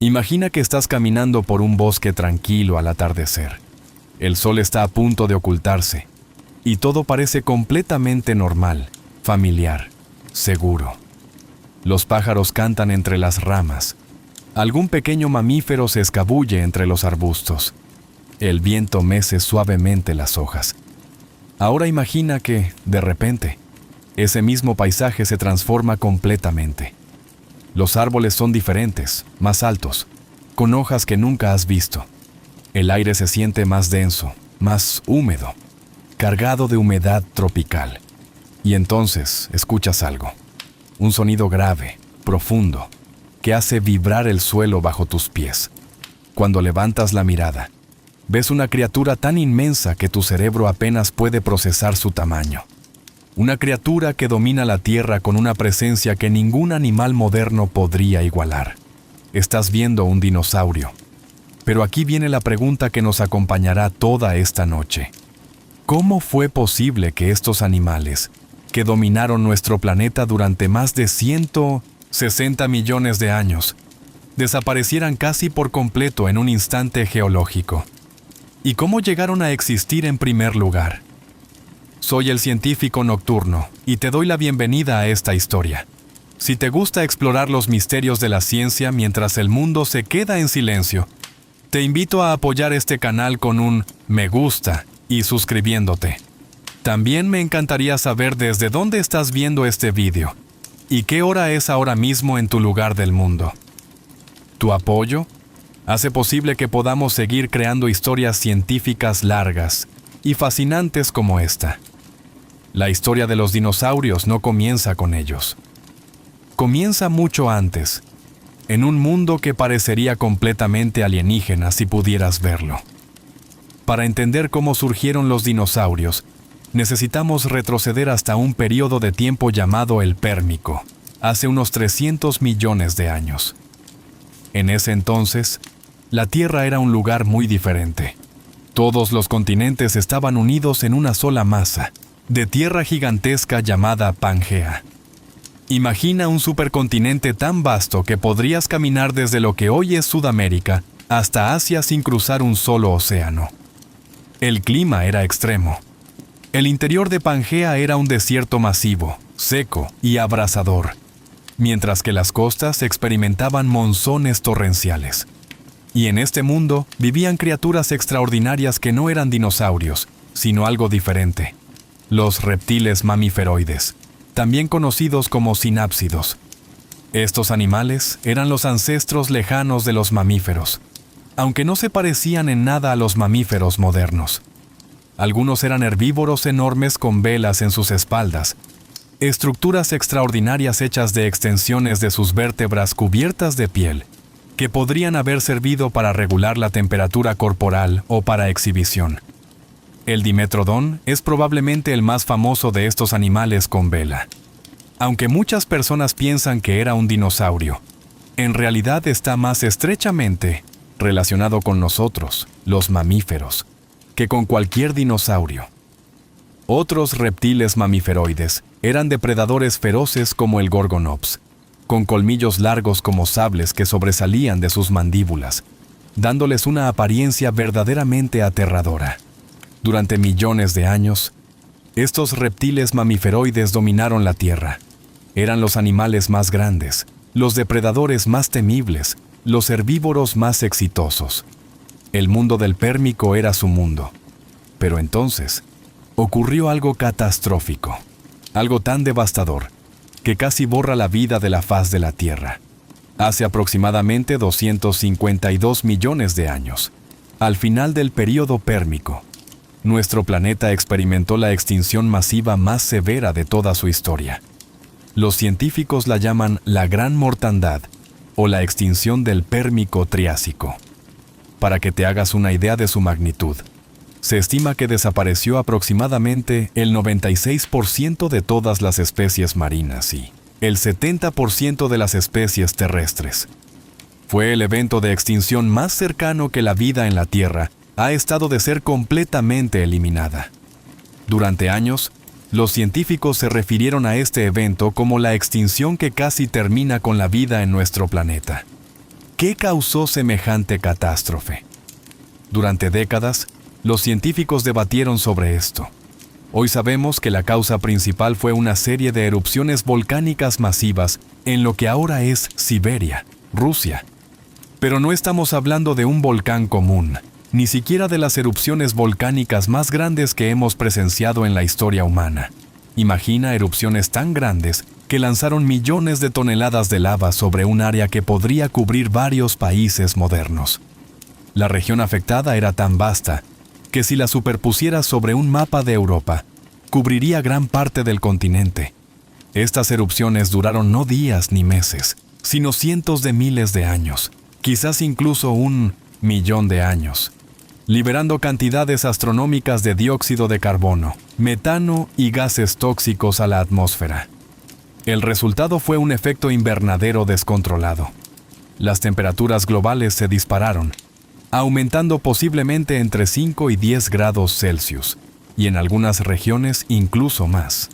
Imagina que estás caminando por un bosque tranquilo al atardecer. El sol está a punto de ocultarse y todo parece completamente normal, familiar, seguro. Los pájaros cantan entre las ramas. Algún pequeño mamífero se escabulle entre los arbustos. El viento mece suavemente las hojas. Ahora imagina que, de repente, ese mismo paisaje se transforma completamente. Los árboles son diferentes, más altos, con hojas que nunca has visto. El aire se siente más denso, más húmedo, cargado de humedad tropical. Y entonces escuchas algo, un sonido grave, profundo, que hace vibrar el suelo bajo tus pies. Cuando levantas la mirada, ves una criatura tan inmensa que tu cerebro apenas puede procesar su tamaño. Una criatura que domina la tierra con una presencia que ningún animal moderno podría igualar. Estás viendo un dinosaurio. Pero aquí viene la pregunta que nos acompañará toda esta noche. ¿Cómo fue posible que estos animales, que dominaron nuestro planeta durante más de 160 millones de años, desaparecieran casi por completo en un instante geológico? ¿Y cómo llegaron a existir en primer lugar? Soy el científico nocturno y te doy la bienvenida a esta historia. Si te gusta explorar los misterios de la ciencia mientras el mundo se queda en silencio, te invito a apoyar este canal con un me gusta y suscribiéndote. También me encantaría saber desde dónde estás viendo este vídeo y qué hora es ahora mismo en tu lugar del mundo. Tu apoyo hace posible que podamos seguir creando historias científicas largas y fascinantes como esta. La historia de los dinosaurios no comienza con ellos. Comienza mucho antes, en un mundo que parecería completamente alienígena si pudieras verlo. Para entender cómo surgieron los dinosaurios, necesitamos retroceder hasta un periodo de tiempo llamado el Pérmico, hace unos 300 millones de años. En ese entonces, la Tierra era un lugar muy diferente. Todos los continentes estaban unidos en una sola masa, de tierra gigantesca llamada Pangea. Imagina un supercontinente tan vasto que podrías caminar desde lo que hoy es Sudamérica hasta Asia sin cruzar un solo océano. El clima era extremo. El interior de Pangea era un desierto masivo, seco y abrasador, mientras que las costas experimentaban monzones torrenciales. Y en este mundo vivían criaturas extraordinarias que no eran dinosaurios, sino algo diferente: los reptiles mamiferoides, también conocidos como sinápsidos. Estos animales eran los ancestros lejanos de los mamíferos, aunque no se parecían en nada a los mamíferos modernos. Algunos eran herbívoros enormes con velas en sus espaldas, estructuras extraordinarias hechas de extensiones de sus vértebras cubiertas de piel, que podrían haber servido para regular la temperatura corporal o para exhibición. El Dimetrodon es probablemente el más famoso de estos animales con vela. Aunque muchas personas piensan que era un dinosaurio, en realidad está más estrechamente relacionado con nosotros, los mamíferos, que con cualquier dinosaurio. Otros reptiles mamiferoides eran depredadores feroces como el Gorgonops, con colmillos largos como sables que sobresalían de sus mandíbulas, dándoles una apariencia verdaderamente aterradora. Durante millones de años, estos reptiles mamiferoides dominaron la Tierra. Eran los animales más grandes, los depredadores más temibles, los herbívoros más exitosos. El mundo del Pérmico era su mundo. Pero entonces, ocurrió algo catastrófico, algo tan devastador, que casi borra la vida de la faz de la Tierra. Hace aproximadamente 252 millones de años, al final del período Pérmico, nuestro planeta experimentó la extinción masiva más severa de toda su historia. Los científicos la llaman la Gran Mortandad o la extinción del Pérmico Triásico. Para que te hagas una idea de su magnitud, se estima que desapareció aproximadamente el 96% de todas las especies marinas y el 70% de las especies terrestres. Fue el evento de extinción más cercano que la vida en la Tierra ha estado de ser completamente eliminada. Durante años, los científicos se refirieron a este evento como la extinción que casi termina con la vida en nuestro planeta. ¿Qué causó semejante catástrofe? Durante décadas, los científicos debatieron sobre esto. Hoy sabemos que la causa principal fue una serie de erupciones volcánicas masivas en lo que ahora es Siberia, Rusia. Pero no estamos hablando de un volcán común, ni siquiera de las erupciones volcánicas más grandes que hemos presenciado en la historia humana. Imagina erupciones tan grandes que lanzaron millones de toneladas de lava sobre un área que podría cubrir varios países modernos. La región afectada era tan vasta que si la superpusiera sobre un mapa de Europa, cubriría gran parte del continente. Estas erupciones duraron no días ni meses, sino cientos de miles de años, quizás incluso 1.000.000 de años, liberando cantidades astronómicas de dióxido de carbono, metano y gases tóxicos a la atmósfera. El resultado fue un efecto invernadero descontrolado. Las temperaturas globales se dispararon, aumentando posiblemente entre 5 y 10 grados Celsius, y en algunas regiones incluso más.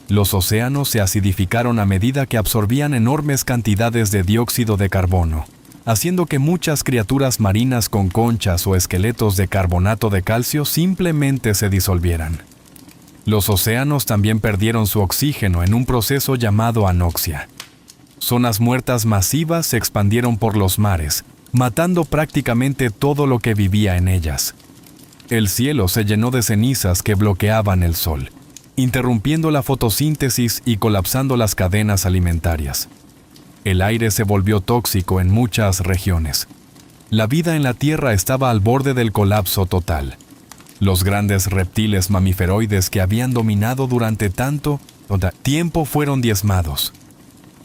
Los océanos se acidificaron a medida que absorbían enormes cantidades de dióxido de carbono, haciendo que muchas criaturas marinas con conchas o esqueletos de carbonato de calcio simplemente se disolvieran. Los océanos también perdieron su oxígeno en un proceso llamado anoxia. Zonas muertas masivas se expandieron por los mares, matando prácticamente todo lo que vivía en ellas. El cielo se llenó de cenizas que bloqueaban el sol, interrumpiendo la fotosíntesis y colapsando las cadenas alimentarias. El aire se volvió tóxico en muchas regiones. La vida en la Tierra estaba al borde del colapso total. Los grandes reptiles mamiferoides que habían dominado durante tanto tiempo fueron diezmados.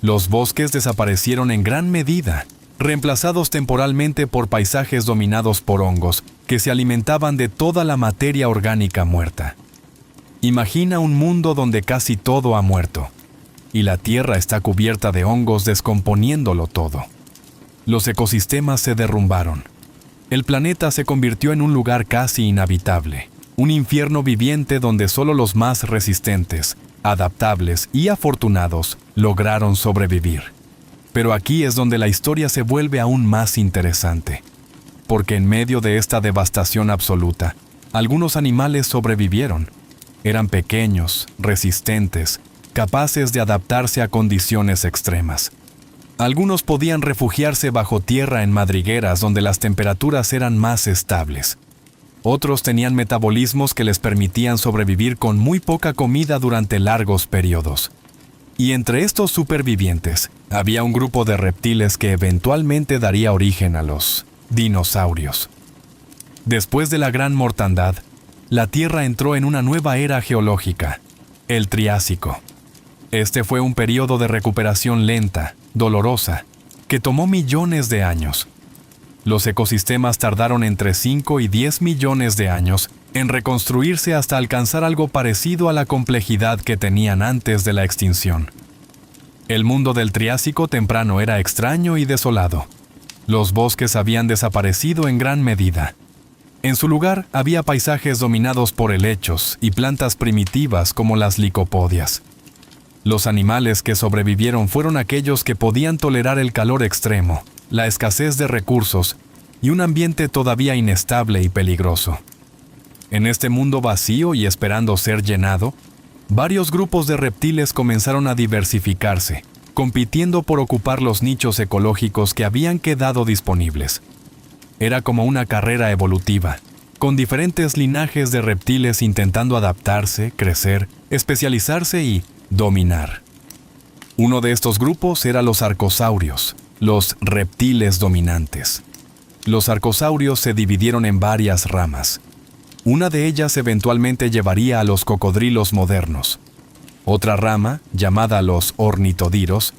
Los bosques desaparecieron en gran medida, reemplazados temporalmente por paisajes dominados por hongos que se alimentaban de toda la materia orgánica muerta. Imagina un mundo donde casi todo ha muerto, y la Tierra está cubierta de hongos descomponiéndolo todo. Los ecosistemas se derrumbaron. El planeta se convirtió en un lugar casi inhabitable, un infierno viviente donde solo los más resistentes, adaptables y afortunados lograron sobrevivir. Pero aquí es donde la historia se vuelve aún más interesante, porque en medio de esta devastación absoluta, algunos animales sobrevivieron. Eran pequeños, resistentes, capaces de adaptarse a condiciones extremas. Algunos podían refugiarse bajo tierra en madrigueras donde las temperaturas eran más estables. Otros tenían metabolismos que les permitían sobrevivir con muy poca comida durante largos periodos. Y entre estos supervivientes, había un grupo de reptiles que eventualmente daría origen a los dinosaurios. Después de la gran mortandad, la Tierra entró en una nueva era geológica, el Triásico. Este fue un periodo de recuperación lenta, dolorosa, que tomó millones de años. Los ecosistemas tardaron entre 5 y 10 millones de años en reconstruirse hasta alcanzar algo parecido a la complejidad que tenían antes de la extinción. El mundo del Triásico temprano era extraño y desolado. Los bosques habían desaparecido en gran medida. En su lugar había paisajes dominados por helechos y plantas primitivas como las licopodias. Los animales que sobrevivieron fueron aquellos que podían tolerar el calor extremo, la escasez de recursos y un ambiente todavía inestable y peligroso. En este mundo vacío y esperando ser llenado, varios grupos de reptiles comenzaron a diversificarse, compitiendo por ocupar los nichos ecológicos que habían quedado disponibles. Era como una carrera evolutiva, con diferentes linajes de reptiles intentando adaptarse, crecer, especializarse y dominar. Uno de estos grupos era los arcosaurios, los reptiles dominantes. Los arcosaurios se dividieron en varias ramas. Una de ellas eventualmente llevaría a los cocodrilos modernos. Otra rama, llamada los ornitodiros,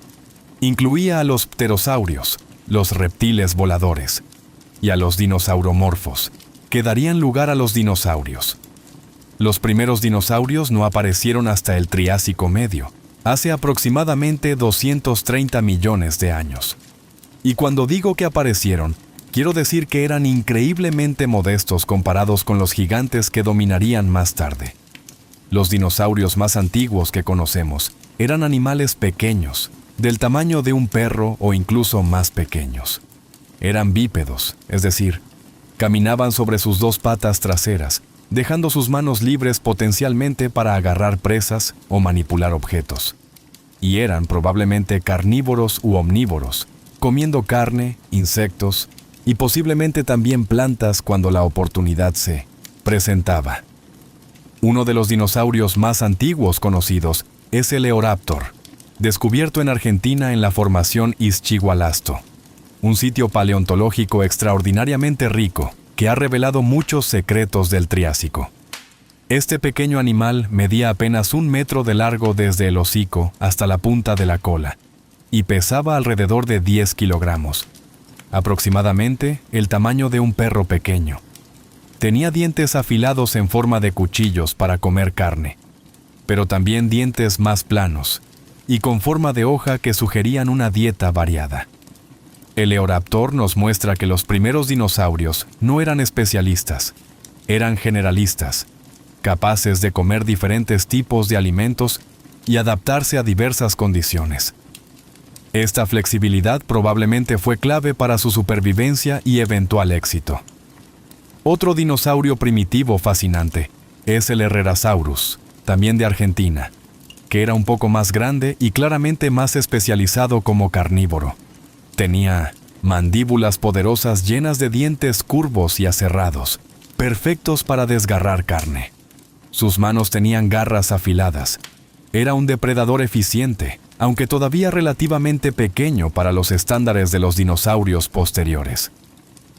incluía a los pterosaurios, los reptiles voladores, y a los dinosauromorfos, que darían lugar a los dinosaurios. Los primeros dinosaurios no aparecieron hasta el Triásico Medio, hace aproximadamente 230 millones de años. Y cuando digo que aparecieron, quiero decir que eran increíblemente modestos comparados con los gigantes que dominarían más tarde. Los dinosaurios más antiguos que conocemos eran animales pequeños, del tamaño de un perro o incluso más pequeños. Eran bípedos, es decir, caminaban sobre sus dos patas traseras, dejando sus manos libres potencialmente para agarrar presas o manipular objetos. Y eran probablemente carnívoros u omnívoros, comiendo carne, insectos y posiblemente también plantas cuando la oportunidad se presentaba. Uno de los dinosaurios más antiguos conocidos es el Eoraptor, descubierto en Argentina en la formación Izchigualasto, un sitio paleontológico extraordinariamente rico que ha revelado muchos secretos del Triásico. Este pequeño animal medía apenas 1 metro de largo desde el hocico hasta la punta de la cola y pesaba alrededor de 10 kilogramos, aproximadamente el tamaño de un perro pequeño. Tenía dientes afilados en forma de cuchillos para comer carne, pero también dientes más planos y con forma de hoja que sugerían una dieta variada. El Eoraptor nos muestra que los primeros dinosaurios no eran especialistas, eran generalistas, capaces de comer diferentes tipos de alimentos y adaptarse a diversas condiciones. Esta flexibilidad probablemente fue clave para su supervivencia y eventual éxito. Otro dinosaurio primitivo fascinante es el Herrerasaurus, también de Argentina, que era un poco más grande y claramente más especializado como carnívoro. Tenía mandíbulas poderosas llenas de dientes curvos y aserrados, perfectos para desgarrar carne. Sus manos tenían garras afiladas. Era un depredador eficiente, aunque todavía relativamente pequeño para los estándares de los dinosaurios posteriores.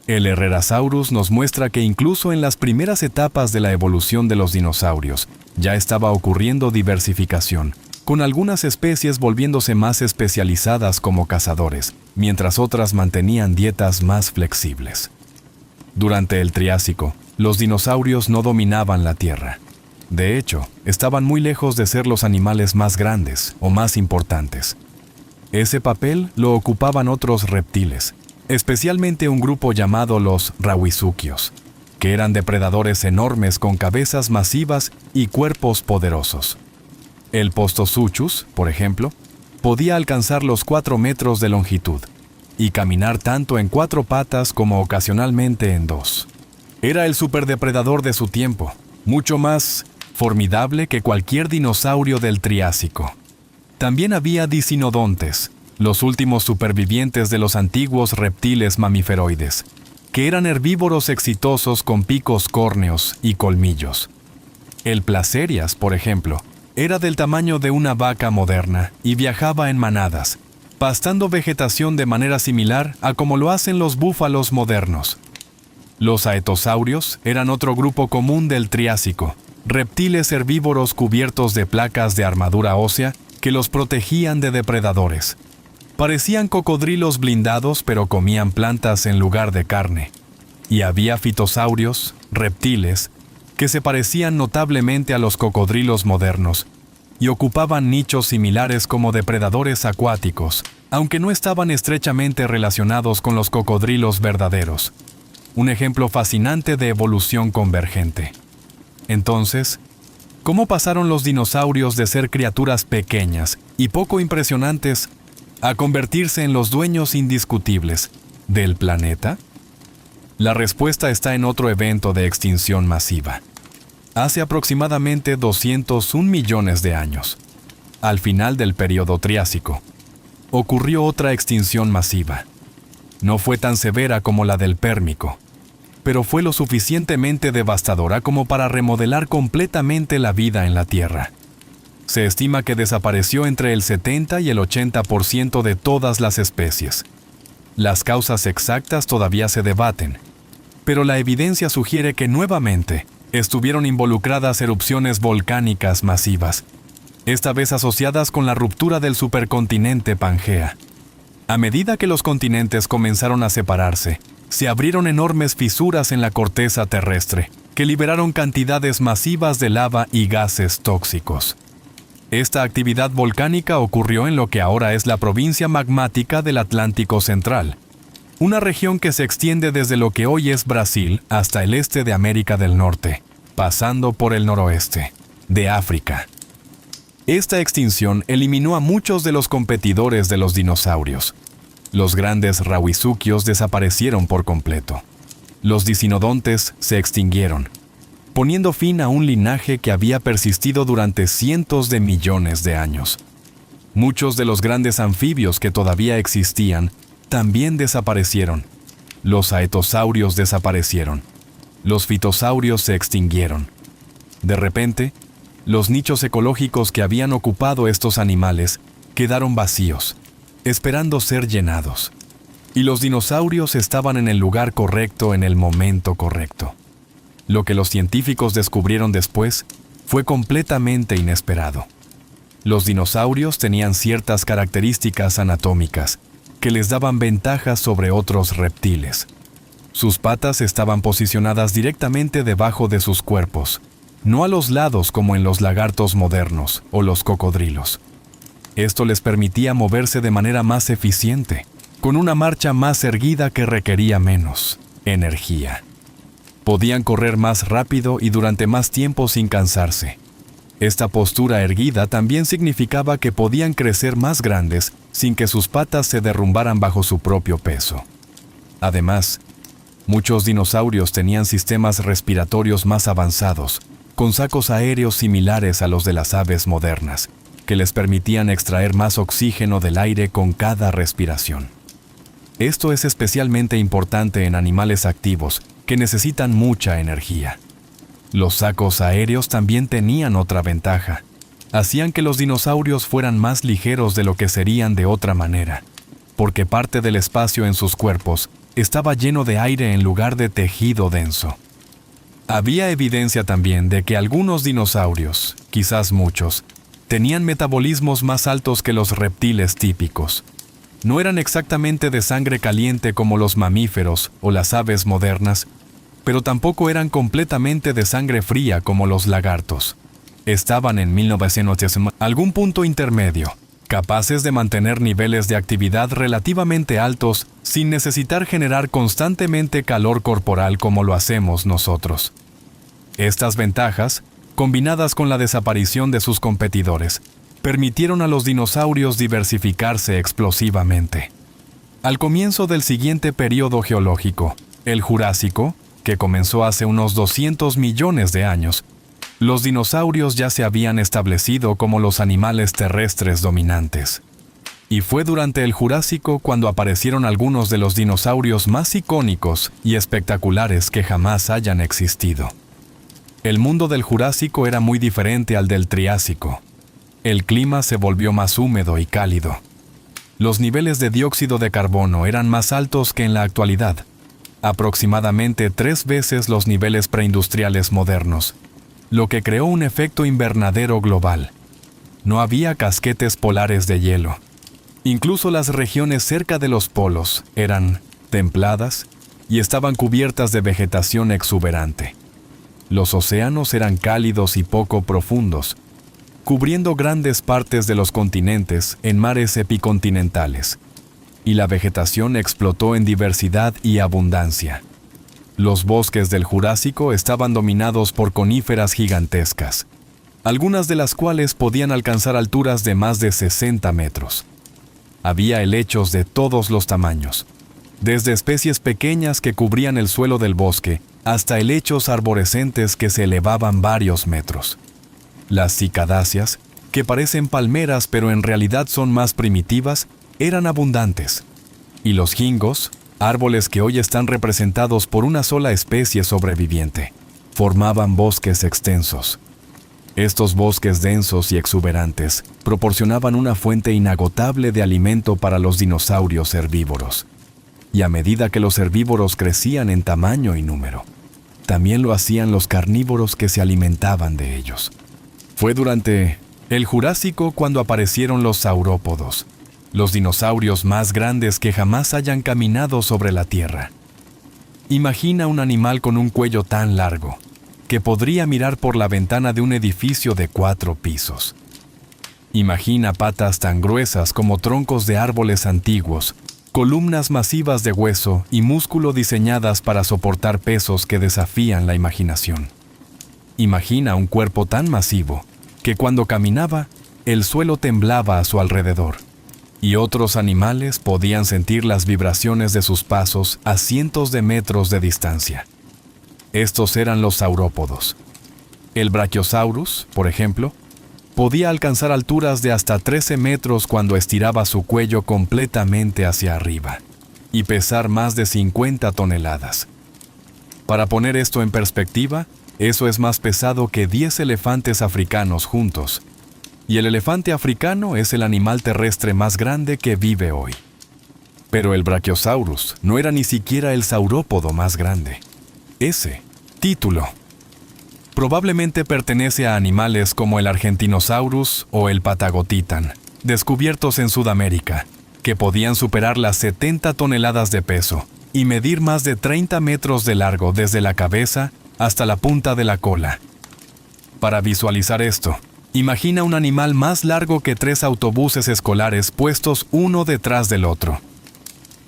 El Herrerasaurus nos muestra que incluso en las primeras etapas de la evolución de los dinosaurios, ya estaba ocurriendo diversificación, con algunas especies volviéndose más especializadas como cazadores, mientras otras mantenían dietas más flexibles. Durante el Triásico, los dinosaurios no dominaban la Tierra. De hecho, estaban muy lejos de ser los animales más grandes o más importantes. Ese papel lo ocupaban otros reptiles, especialmente un grupo llamado los rauisuquios, que eran depredadores enormes con cabezas masivas y cuerpos poderosos. El Postosuchus, por ejemplo, podía alcanzar los 4 metros de longitud y caminar tanto en 4 patas como ocasionalmente en 2. Era el superdepredador de su tiempo, mucho más formidable que cualquier dinosaurio del Triásico. También había dicinodontes, los últimos supervivientes de los antiguos reptiles mamiferoides, que eran herbívoros exitosos con picos córneos y colmillos. El Placerias, por ejemplo, era del tamaño de una vaca moderna y viajaba en manadas, pastando vegetación de manera similar a como lo hacen los búfalos modernos. Los aetosaurios eran otro grupo común del Triásico, reptiles herbívoros cubiertos de placas de armadura ósea que los protegían de depredadores. Parecían cocodrilos blindados, pero comían plantas en lugar de carne. Y había fitosaurios, reptiles, que se parecían notablemente a los cocodrilos modernos y ocupaban nichos similares como depredadores acuáticos, aunque no estaban estrechamente relacionados con los cocodrilos verdaderos. Un ejemplo fascinante de evolución convergente. Entonces, ¿cómo pasaron los dinosaurios de ser criaturas pequeñas y poco impresionantes a convertirse en los dueños indiscutibles del planeta? La respuesta está en otro evento de extinción masiva. Hace aproximadamente 201 millones de años, al final del período Triásico, ocurrió otra extinción masiva. No fue tan severa como la del Pérmico, pero fue lo suficientemente devastadora como para remodelar completamente la vida en la Tierra. Se estima que desapareció entre el 70 y el 80% de todas las especies. Las causas exactas todavía se debaten, pero la evidencia sugiere que nuevamente estuvieron involucradas erupciones volcánicas masivas, esta vez asociadas con la ruptura del supercontinente Pangea. A medida que los continentes comenzaron a separarse, se abrieron enormes fisuras en la corteza terrestre, que liberaron cantidades masivas de lava y gases tóxicos. Esta actividad volcánica ocurrió en lo que ahora es la provincia magmática del Atlántico Central, una región que se extiende desde lo que hoy es Brasil hasta el este de América del Norte, pasando por el noroeste de África. Esta extinción eliminó a muchos de los competidores de los dinosaurios. Los grandes rauisuquios desaparecieron por completo. Los dicinodontes se extinguieron, poniendo fin a un linaje que había persistido durante cientos de millones de años. Muchos de los grandes anfibios que todavía existían también desaparecieron. Los aetosaurios desaparecieron. Los fitosaurios se extinguieron. De repente, los nichos ecológicos que habían ocupado estos animales quedaron vacíos, esperando ser llenados. Y los dinosaurios estaban en el lugar correcto en el momento correcto. Lo que los científicos descubrieron después fue completamente inesperado. Los dinosaurios tenían ciertas características anatómicas que les daban ventajas sobre otros reptiles. Sus patas estaban posicionadas directamente debajo de sus cuerpos, no a los lados como en los lagartos modernos o los cocodrilos. Esto les permitía moverse de manera más eficiente, con una marcha más erguida que requería menos energía. Podían correr más rápido y durante más tiempo sin cansarse. Esta postura erguida también significaba que podían crecer más grandes sin que sus patas se derrumbaran bajo su propio peso. Además, muchos dinosaurios tenían sistemas respiratorios más avanzados, con sacos aéreos similares a los de las aves modernas, que les permitían extraer más oxígeno del aire con cada respiración. Esto es especialmente importante en animales activos que necesitan mucha energía. Los sacos aéreos también tenían otra ventaja. Hacían que los dinosaurios fueran más ligeros de lo que serían de otra manera, porque parte del espacio en sus cuerpos estaba lleno de aire en lugar de tejido denso. Había evidencia también de que algunos dinosaurios, quizás muchos, tenían metabolismos más altos que los reptiles típicos. No eran exactamente de sangre caliente como los mamíferos o las aves modernas, pero tampoco eran completamente de sangre fría como los lagartos. Estaban en 1980 algún punto intermedio, capaces de mantener niveles de actividad relativamente altos sin necesitar generar constantemente calor corporal como lo hacemos nosotros. Estas ventajas, combinadas con la desaparición de sus competidores, permitieron a los dinosaurios diversificarse explosivamente. Al comienzo del siguiente período geológico, el Jurásico, que comenzó hace unos 200 millones de años, los dinosaurios ya se habían establecido como los animales terrestres dominantes. Y fue durante el Jurásico cuando aparecieron algunos de los dinosaurios más icónicos y espectaculares que jamás hayan existido. El mundo del Jurásico era muy diferente al del Triásico. El clima se volvió más húmedo y cálido. Los niveles de dióxido de carbono eran más altos que en la actualidad, aproximadamente 3 veces los niveles preindustriales modernos, lo que creó un efecto invernadero global. No había casquetes polares de hielo. Incluso las regiones cerca de los polos eran templadas y estaban cubiertas de vegetación exuberante. Los océanos eran cálidos y poco profundos, cubriendo grandes partes de los continentes en mares epicontinentales, y la vegetación explotó en diversidad y abundancia. Los bosques del Jurásico estaban dominados por coníferas gigantescas, algunas de las cuales podían alcanzar alturas de más de 60 metros. Había helechos de todos los tamaños, desde especies pequeñas que cubrían el suelo del bosque hasta helechos arborescentes que se elevaban varios metros. Las cicadáceas, que parecen palmeras pero en realidad son más primitivas, eran abundantes. Y los gingos, árboles que hoy están representados por una sola especie sobreviviente, formaban bosques extensos. Estos bosques densos y exuberantes proporcionaban una fuente inagotable de alimento para los dinosaurios herbívoros. Y a medida que los herbívoros crecían en tamaño y número, también lo hacían los carnívoros que se alimentaban de ellos. Fue durante el Jurásico cuando aparecieron los saurópodos, los dinosaurios más grandes que jamás hayan caminado sobre la Tierra. Imagina un animal con un cuello tan largo que podría mirar por la ventana de un edificio de 4 pisos. Imagina patas tan gruesas como troncos de árboles antiguos, columnas masivas de hueso y músculo diseñadas para soportar pesos que desafían la imaginación. Imagina un cuerpo tan masivo que cuando caminaba, el suelo temblaba a su alrededor. y otros animales podían sentir las vibraciones de sus pasos a cientos de metros de distancia. Estos eran los saurópodos. El Brachiosaurus, por ejemplo, podía alcanzar alturas de hasta 13 metros cuando estiraba su cuello completamente hacia arriba, y pesar más de 50 toneladas. Para poner esto en perspectiva, eso es más pesado que 10 elefantes africanos juntos, y el elefante africano es el animal terrestre más grande que vive hoy. Pero el Brachiosaurus no era ni siquiera el saurópodo más grande. Ese título probablemente pertenece a animales como el Argentinosaurus o el Patagotitan, descubiertos en Sudamérica, que podían superar las 70 toneladas de peso y medir más de 30 metros de largo desde la cabeza hasta la punta de la cola. Para visualizar esto, imagina un animal más largo que 3 autobuses escolares puestos uno detrás del otro.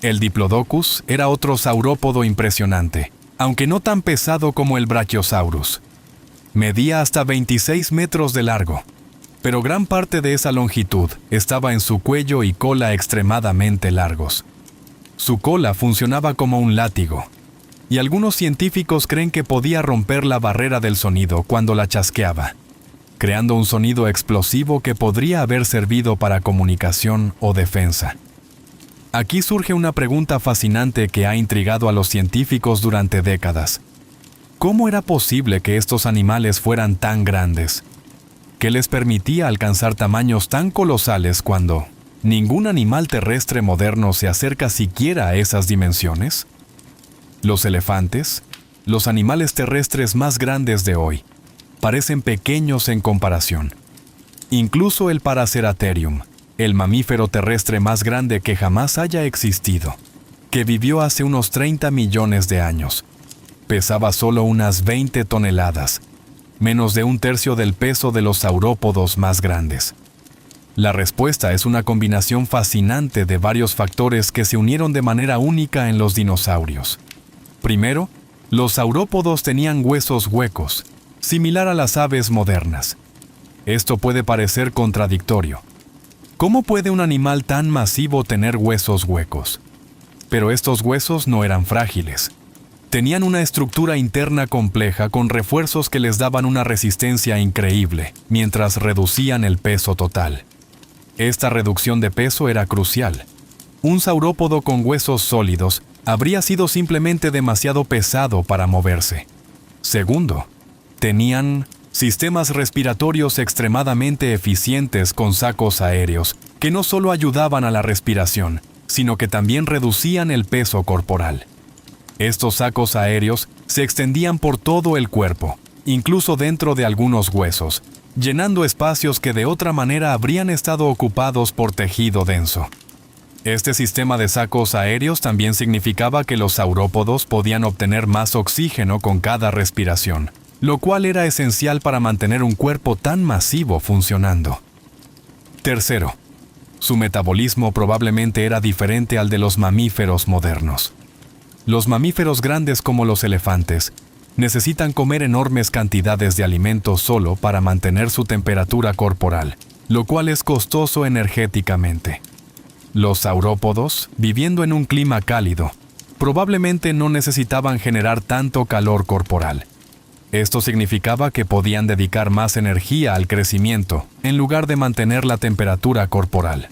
El Diplodocus era otro saurópodo impresionante, aunque no tan pesado como el Brachiosaurus. Medía hasta 26 metros de largo, pero gran parte de esa longitud estaba en su cuello y cola extremadamente largos. Su cola funcionaba como un látigo, y algunos científicos creen que podía romper la barrera del sonido cuando la chasqueaba, creando un sonido explosivo que podría haber servido para comunicación o defensa. Aquí surge una pregunta fascinante que ha intrigado a los científicos durante décadas. ¿Cómo era posible que estos animales fueran tan grandes? ¿Qué les permitía alcanzar tamaños tan colosales cuando ningún animal terrestre moderno se acerca siquiera a esas dimensiones? Los elefantes, los animales terrestres más grandes de hoy, parecen pequeños en comparación. Incluso el Paraceratherium, el mamífero terrestre más grande que jamás haya existido, que vivió hace unos 30 millones de años, pesaba solo unas 20 toneladas, menos de un tercio del peso de los saurópodos más grandes. La respuesta es una combinación fascinante de varios factores que se unieron de manera única en los dinosaurios. Primero, los saurópodos tenían huesos huecos, similar a las aves modernas. Esto puede parecer contradictorio. ¿Cómo puede un animal tan masivo tener huesos huecos? Pero estos huesos no eran frágiles. Tenían una estructura interna compleja con refuerzos que les daban una resistencia increíble, mientras reducían el peso total. Esta reducción de peso era crucial. Un saurópodo con huesos sólidos habría sido simplemente demasiado pesado para moverse. Segundo, tenían sistemas respiratorios extremadamente eficientes con sacos aéreos, que no solo ayudaban a la respiración, sino que también reducían el peso corporal. Estos sacos aéreos se extendían por todo el cuerpo, incluso dentro de algunos huesos, llenando espacios que de otra manera habrían estado ocupados por tejido denso. Este sistema de sacos aéreos también significaba que los saurópodos podían obtener más oxígeno con cada respiración, lo cual era esencial para mantener un cuerpo tan masivo funcionando. Tercero, su metabolismo probablemente era diferente al de los mamíferos modernos. Los mamíferos grandes como los elefantes necesitan comer enormes cantidades de alimento solo para mantener su temperatura corporal, lo cual es costoso energéticamente. Los saurópodos, viviendo en un clima cálido, probablemente no necesitaban generar tanto calor corporal. Esto significaba que podían dedicar más energía al crecimiento en lugar de mantener la temperatura corporal.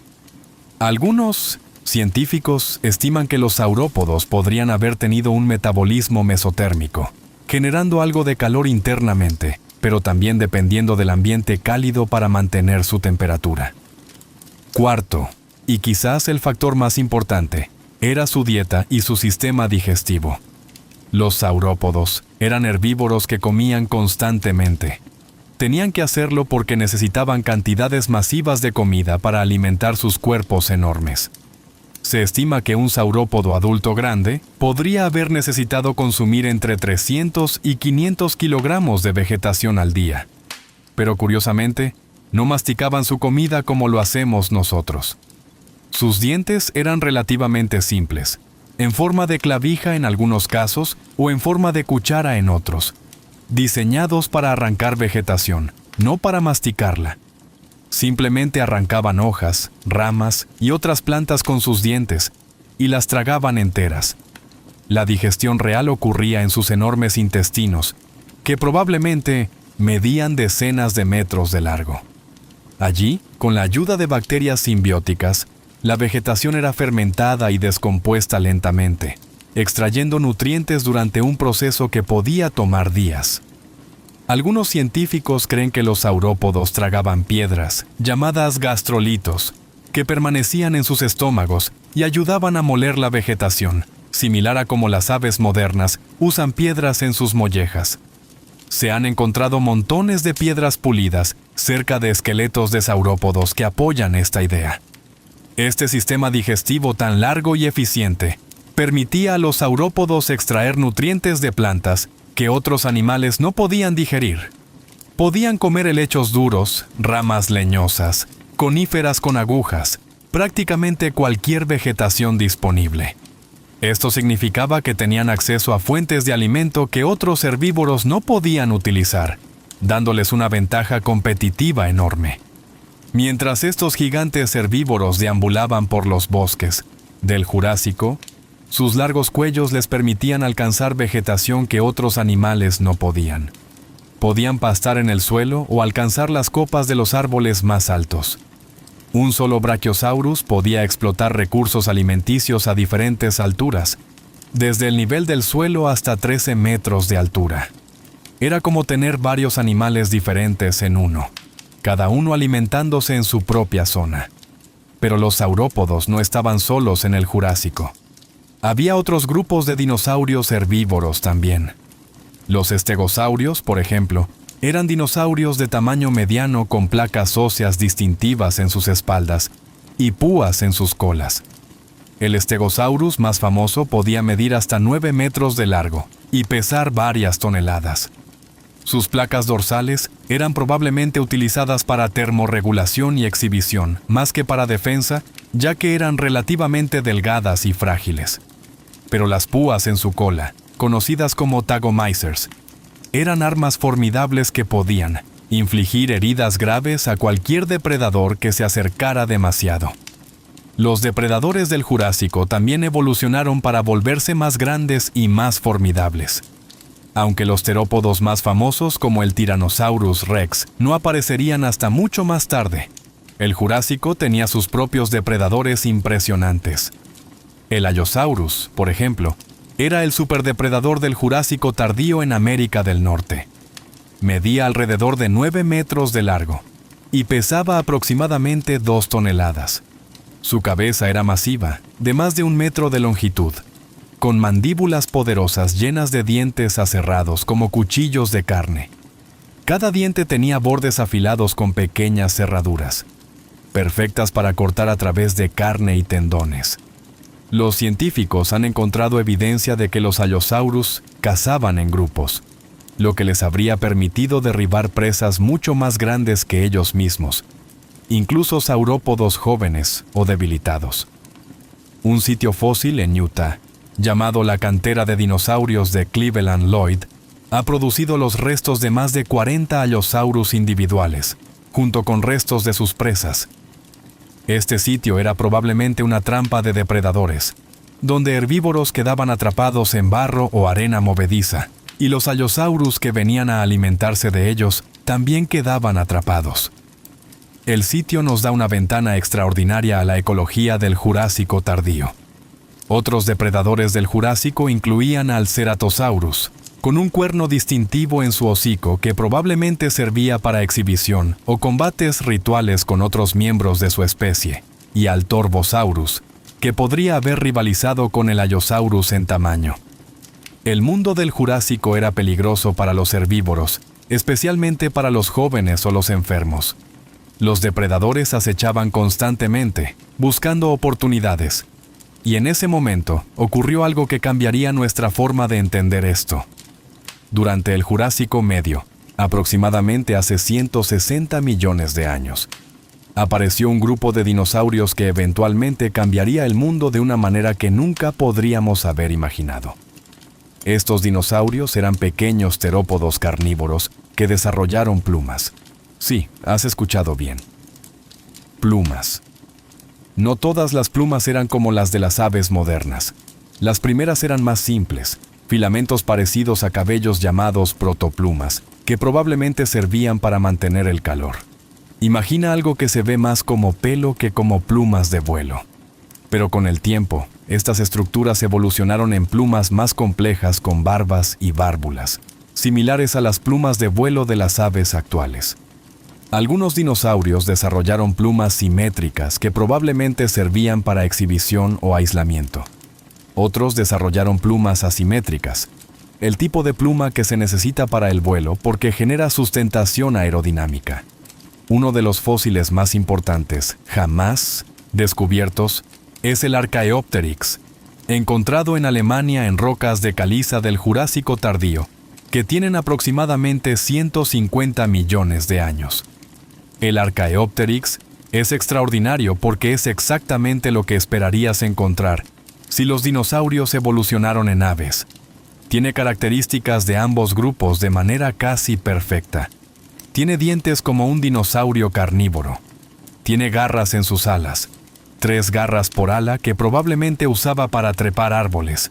Algunos científicos estiman que los saurópodos podrían haber tenido un metabolismo mesotérmico, generando algo de calor internamente, pero también dependiendo del ambiente cálido para mantener su temperatura. Cuarto, y quizás el factor más importante, era su dieta y su sistema digestivo. Los saurópodos eran herbívoros que comían constantemente. Tenían que hacerlo porque necesitaban cantidades masivas de comida para alimentar sus cuerpos enormes. Se estima que un saurópodo adulto grande podría haber necesitado consumir entre 300 y 500 kilogramos de vegetación al día. Pero curiosamente, no masticaban su comida como lo hacemos nosotros. Sus dientes eran relativamente simples, en forma de clavija en algunos casos o en forma de cuchara en otros, diseñados para arrancar vegetación, no para masticarla. Simplemente arrancaban hojas, ramas y otras plantas con sus dientes y las tragaban enteras. La digestión real ocurría en sus enormes intestinos, que probablemente medían decenas de metros de largo. Allí, con la ayuda de bacterias simbióticas, la vegetación era fermentada y descompuesta lentamente, extrayendo nutrientes durante un proceso que podía tomar días. Algunos científicos creen que los saurópodos tragaban piedras, llamadas gastrolitos, que permanecían en sus estómagos y ayudaban a moler la vegetación, similar a como las aves modernas usan piedras en sus mollejas. Se han encontrado montones de piedras pulidas cerca de esqueletos de saurópodos que apoyan esta idea. Este sistema digestivo tan largo y eficiente permitía a los saurópodos extraer nutrientes de plantas que otros animales no podían digerir. Podían comer helechos duros, ramas leñosas, coníferas con agujas, prácticamente cualquier vegetación disponible. Esto significaba que tenían acceso a fuentes de alimento que otros herbívoros no podían utilizar, dándoles una ventaja competitiva enorme. Mientras estos gigantes herbívoros deambulaban por los bosques del Jurásico, sus largos cuellos les permitían alcanzar vegetación que otros animales no podían. Podían pastar en el suelo o alcanzar las copas de los árboles más altos. Un solo Brachiosaurus podía explotar recursos alimenticios a diferentes alturas, desde el nivel del suelo hasta 13 metros de altura. Era como tener varios animales diferentes en uno, cada uno alimentándose en su propia zona. Pero los saurópodos no estaban solos en el Jurásico. Había otros grupos de dinosaurios herbívoros también. Los estegosaurios, por ejemplo, eran dinosaurios de tamaño mediano con placas óseas distintivas en sus espaldas y púas en sus colas. El Stegosaurus más famoso podía medir hasta 9 metros de largo y pesar varias toneladas. Sus placas dorsales eran probablemente utilizadas para termorregulación y exhibición, más que para defensa, ya que eran relativamente delgadas y frágiles. Pero las púas en su cola, conocidas como tagomizers, eran armas formidables que podían infligir heridas graves a cualquier depredador que se acercara demasiado. Los depredadores del Jurásico también evolucionaron para volverse más grandes y más formidables. Aunque los terópodos más famosos, como el Tyrannosaurus Rex, no aparecerían hasta mucho más tarde, el Jurásico tenía sus propios depredadores impresionantes. El Allosaurus, por ejemplo, era el superdepredador del Jurásico tardío en América del Norte. Medía alrededor de 9 metros de largo y pesaba aproximadamente 2 toneladas. Su cabeza era masiva, de más de 1 metro de longitud, con mandíbulas poderosas llenas de dientes aserrados como cuchillos de carne. Cada diente tenía bordes afilados con pequeñas cerraduras, perfectas para cortar a través de carne y tendones. Los científicos han encontrado evidencia de que los Allosaurus cazaban en grupos, lo que les habría permitido derribar presas mucho más grandes que ellos mismos, incluso saurópodos jóvenes o debilitados. Un sitio fósil en Utah, llamado la Cantera de Dinosaurios de Cleveland Lloyd, ha producido los restos de más de 40 Allosaurus individuales, junto con restos de sus presas. Este sitio era probablemente una trampa de depredadores, donde herbívoros quedaban atrapados en barro o arena movediza, y los Allosaurus que venían a alimentarse de ellos también quedaban atrapados. El sitio nos da una ventana extraordinaria a la ecología del Jurásico tardío. Otros depredadores del Jurásico incluían al Ceratosaurus, con un cuerno distintivo en su hocico que probablemente servía para exhibición o combates rituales con otros miembros de su especie, y al Torvosaurus, que podría haber rivalizado con el Allosaurus en tamaño. El mundo del Jurásico era peligroso para los herbívoros, especialmente para los jóvenes o los enfermos. Los depredadores acechaban constantemente, buscando oportunidades. Y en ese momento ocurrió algo que cambiaría nuestra forma de entender esto. Durante el Jurásico Medio, aproximadamente hace 160 millones de años, apareció un grupo de dinosaurios que eventualmente cambiaría el mundo de una manera que nunca podríamos haber imaginado. Estos dinosaurios eran pequeños terópodos carnívoros que desarrollaron plumas. Sí, has escuchado bien. Plumas. No todas las plumas eran como las de las aves modernas. Las primeras eran más simples, filamentos parecidos a cabellos llamados protoplumas, que probablemente servían para mantener el calor. Imagina algo que se ve más como pelo que como plumas de vuelo. Pero con el tiempo, estas estructuras evolucionaron en plumas más complejas con barbas y bárbulas, similares a las plumas de vuelo de las aves actuales. Algunos dinosaurios desarrollaron plumas simétricas que probablemente servían para exhibición o aislamiento. Otros desarrollaron plumas asimétricas, el tipo de pluma que se necesita para el vuelo porque genera sustentación aerodinámica. Uno de los fósiles más importantes jamás descubiertos es el Archaeopteryx, encontrado en Alemania en rocas de caliza del Jurásico tardío, que tienen aproximadamente 150 millones de años. El Archaeopteryx es extraordinario porque es exactamente lo que esperarías encontrar si los dinosaurios evolucionaron en aves. Tiene características de ambos grupos de manera casi perfecta. Tiene dientes como un dinosaurio carnívoro. Tiene garras en sus alas, 3 garras por ala que probablemente usaba para trepar árboles.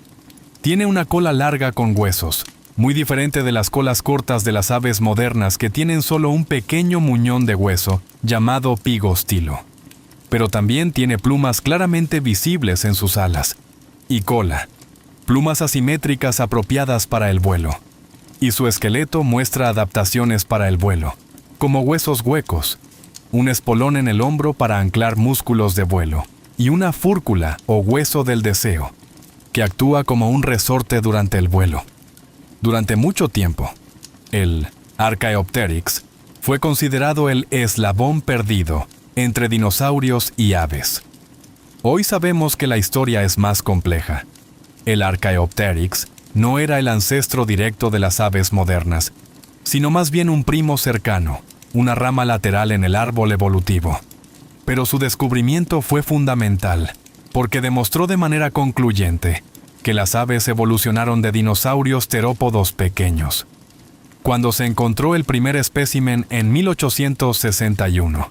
Tiene una cola larga con huesos, muy diferente de las colas cortas de las aves modernas que tienen solo un pequeño muñón de hueso llamado pigostilo. Pero también tiene plumas claramente visibles en sus alas. Y cola, plumas asimétricas apropiadas para el vuelo. Y su esqueleto muestra adaptaciones para el vuelo, como huesos huecos, un espolón en el hombro para anclar músculos de vuelo, y una fúrcula o hueso del deseo, que actúa como un resorte durante el vuelo. Durante mucho tiempo, el Archaeopteryx fue considerado el eslabón perdido entre dinosaurios y aves. Hoy sabemos que la historia es más compleja. El Archaeopteryx no era el ancestro directo de las aves modernas, sino más bien un primo cercano, una rama lateral en el árbol evolutivo. Pero su descubrimiento fue fundamental, porque demostró de manera concluyente que las aves evolucionaron de dinosaurios terópodos pequeños. Cuando se encontró el primer espécimen en 1861,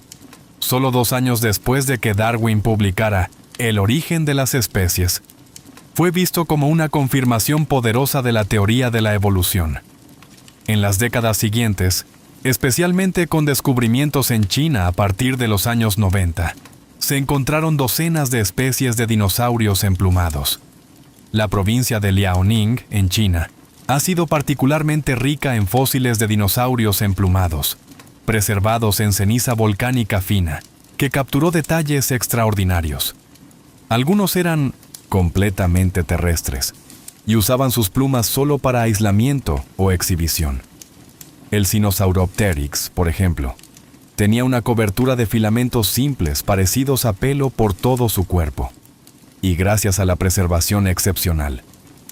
solo 2 años después de que Darwin publicara El origen de las especies, fue visto como una confirmación poderosa de la teoría de la evolución. En las décadas siguientes, especialmente con descubrimientos en China a partir de los años 90, se encontraron docenas de especies de dinosaurios emplumados. La provincia de Liaoning, en China, ha sido particularmente rica en fósiles de dinosaurios emplumados, preservados en ceniza volcánica fina, que capturó detalles extraordinarios. Algunos eran completamente terrestres y usaban sus plumas solo para aislamiento o exhibición. El Sinosauropteryx, por ejemplo, tenía una cobertura de filamentos simples parecidos a pelo por todo su cuerpo. Y gracias a la preservación excepcional,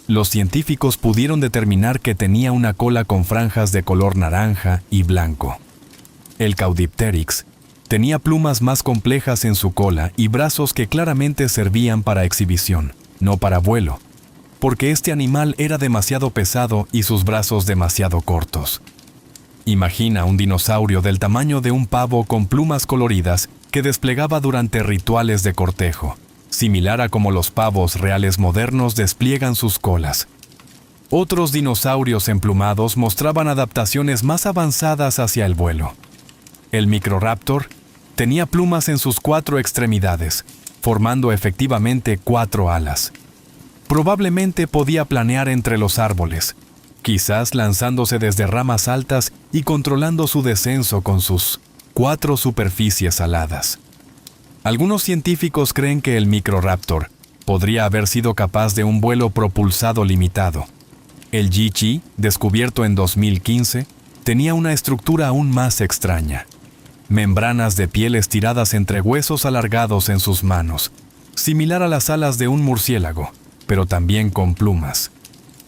los científicos pudieron determinar que tenía una cola con franjas de color naranja y blanco. El Caudipteryx tenía plumas más complejas en su cola y brazos que claramente servían para exhibición, no para vuelo, porque este animal era demasiado pesado y sus brazos demasiado cortos. Imagina un dinosaurio del tamaño de un pavo con plumas coloridas que desplegaba durante rituales de cortejo, similar a como los pavos reales modernos despliegan sus colas. Otros dinosaurios emplumados mostraban adaptaciones más avanzadas hacia el vuelo. El Microraptor tenía plumas en sus 4 extremidades, formando efectivamente 4 alas. Probablemente podía planear entre los árboles, quizás lanzándose desde ramas altas y controlando su descenso con sus 4 superficies aladas. Algunos científicos creen que el Microraptor podría haber sido capaz de un vuelo propulsado limitado. El Yichi, descubierto en 2015, tenía una estructura aún más extraña. Membranas de piel estiradas entre huesos alargados en sus manos, similar a las alas de un murciélago, pero también con plumas.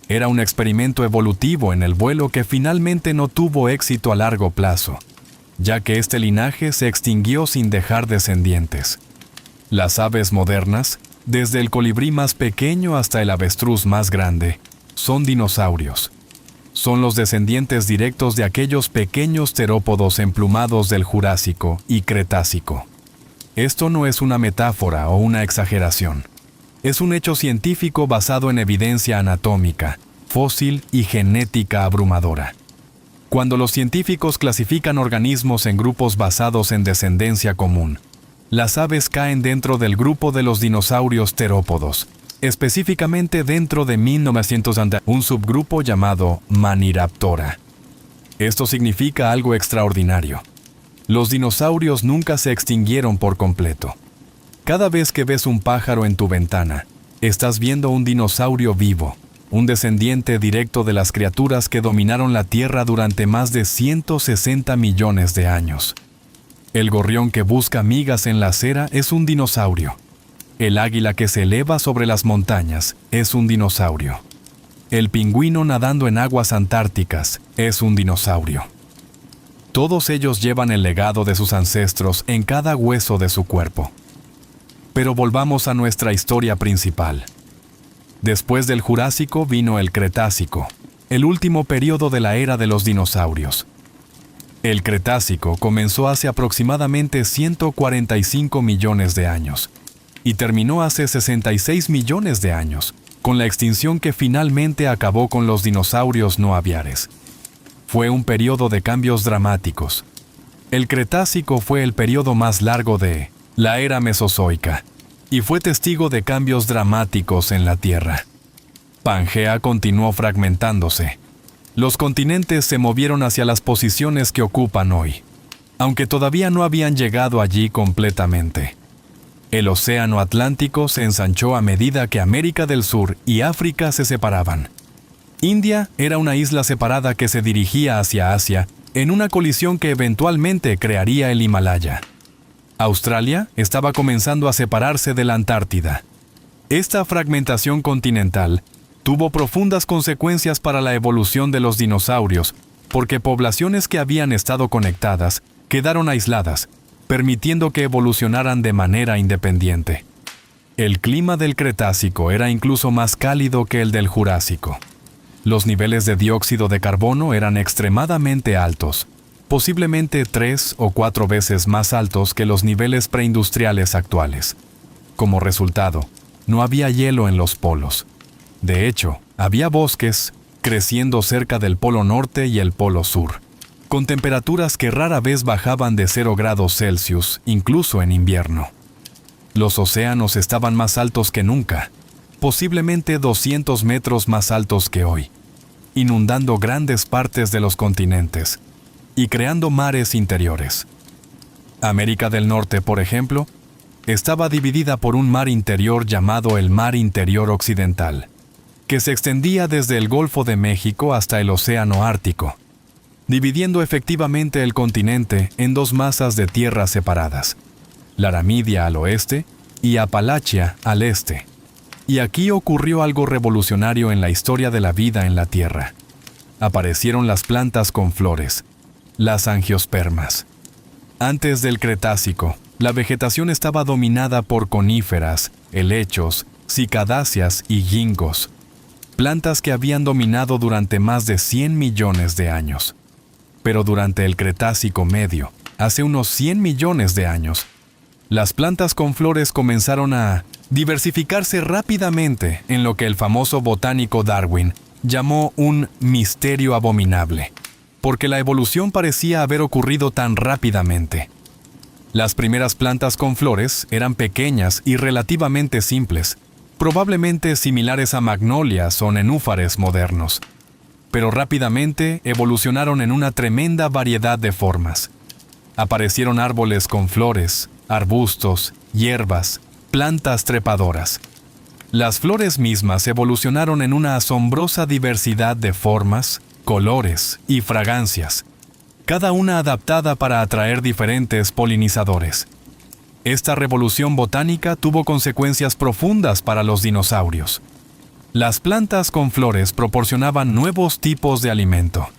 Era un experimento evolutivo en el vuelo que finalmente no tuvo éxito a largo plazo, ya que este linaje se extinguió sin dejar descendientes. Las aves modernas, desde el colibrí más pequeño hasta el avestruz más grande, son dinosaurios. Son los descendientes directos de aquellos pequeños terópodos emplumados del Jurásico y Cretácico. Esto no es una metáfora o una exageración. Es un hecho científico basado en evidencia anatómica, fósil y genética abrumadora. Cuando los científicos clasifican organismos en grupos basados en descendencia común, las aves caen dentro del grupo de los dinosaurios terópodos, específicamente dentro de 1900 un subgrupo llamado Maniraptora. Esto significa algo extraordinario. Los dinosaurios nunca se extinguieron por completo. Cada vez que ves un pájaro en tu ventana, estás viendo un dinosaurio vivo, un descendiente directo de las criaturas que dominaron la Tierra durante más de 160 millones de años. El gorrión que busca migas en la acera es un dinosaurio. El águila que se eleva sobre las montañas es un dinosaurio. El pingüino nadando en aguas antárticas es un dinosaurio. Todos ellos llevan el legado de sus ancestros en cada hueso de su cuerpo. Pero volvamos a nuestra historia principal. Después del Jurásico vino el Cretácico, el último periodo de la era de los dinosaurios. El Cretácico comenzó hace aproximadamente 145 millones de años y terminó hace 66 millones de años, con la extinción que finalmente acabó con los dinosaurios no aviares. Fue un periodo de cambios dramáticos. El Cretácico fue el periodo más largo de la era Mesozoica y fue testigo de cambios dramáticos en la Tierra. Pangea continuó fragmentándose. Los continentes se movieron hacia las posiciones que ocupan hoy, aunque todavía no habían llegado allí completamente. El océano Atlántico se ensanchó a medida que América del Sur y África se separaban. India era una isla separada que se dirigía hacia Asia en una colisión que eventualmente crearía el Himalaya. Australia estaba comenzando a separarse de la Antártida. Esta fragmentación continental tuvo profundas consecuencias para la evolución de los dinosaurios, porque poblaciones que habían estado conectadas quedaron aisladas, permitiendo que evolucionaran de manera independiente. El clima del Cretácico era incluso más cálido que el del Jurásico. Los niveles de dióxido de carbono eran extremadamente altos, posiblemente 3 o 4 veces más altos que los niveles preindustriales actuales. Como resultado, no había hielo en los polos. De hecho, había bosques creciendo cerca del Polo Norte y el Polo Sur, con temperaturas que rara vez bajaban de 0 grados Celsius, incluso en invierno. Los océanos estaban más altos que nunca, posiblemente 200 metros más altos que hoy, inundando grandes partes de los continentes y creando mares interiores. América del Norte, por ejemplo, estaba dividida por un mar interior llamado el Mar Interior Occidental, que se extendía desde el Golfo de México hasta el Océano Ártico, dividiendo efectivamente el continente en dos masas de tierras separadas, Laramidia al oeste y Apalachia al este. Y aquí ocurrió algo revolucionario en la historia de la vida en la Tierra. Aparecieron las plantas con flores, las angiospermas. Antes del Cretácico, la vegetación estaba dominada por coníferas, helechos, cicadáceas y gingos, plantas que habían dominado durante más de 100 millones de años. Pero durante el Cretácico Medio, hace unos 100 millones de años, las plantas con flores comenzaron a diversificarse rápidamente en lo que el famoso botánico Darwin llamó un misterio abominable, porque la evolución parecía haber ocurrido tan rápidamente. Las primeras plantas con flores eran pequeñas y relativamente simples, probablemente similares a magnolias o nenúfares modernos, pero rápidamente evolucionaron en una tremenda variedad de formas. Aparecieron árboles con flores, arbustos, hierbas, plantas trepadoras. Las flores mismas evolucionaron en una asombrosa diversidad de formas, colores y fragancias, cada una adaptada para atraer diferentes polinizadores. Esta revolución botánica tuvo consecuencias profundas para los dinosaurios. Las plantas con flores proporcionaban nuevos tipos de alimento,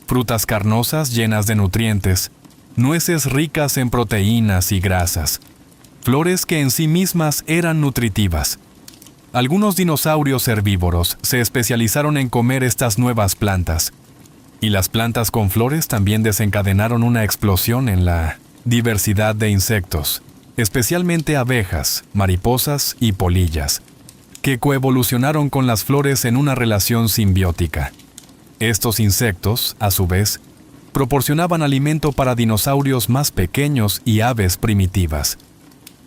frutas carnosas llenas de nutrientes, nueces ricas en proteínas y grasas, flores que en sí mismas eran nutritivas. Algunos dinosaurios herbívoros se especializaron en comer estas nuevas plantas, y las plantas con flores también desencadenaron una explosión en la diversidad de insectos, especialmente abejas, mariposas y polillas, que coevolucionaron con las flores en una relación simbiótica. Estos insectos, a su vez, proporcionaban alimento para dinosaurios más pequeños y aves primitivas.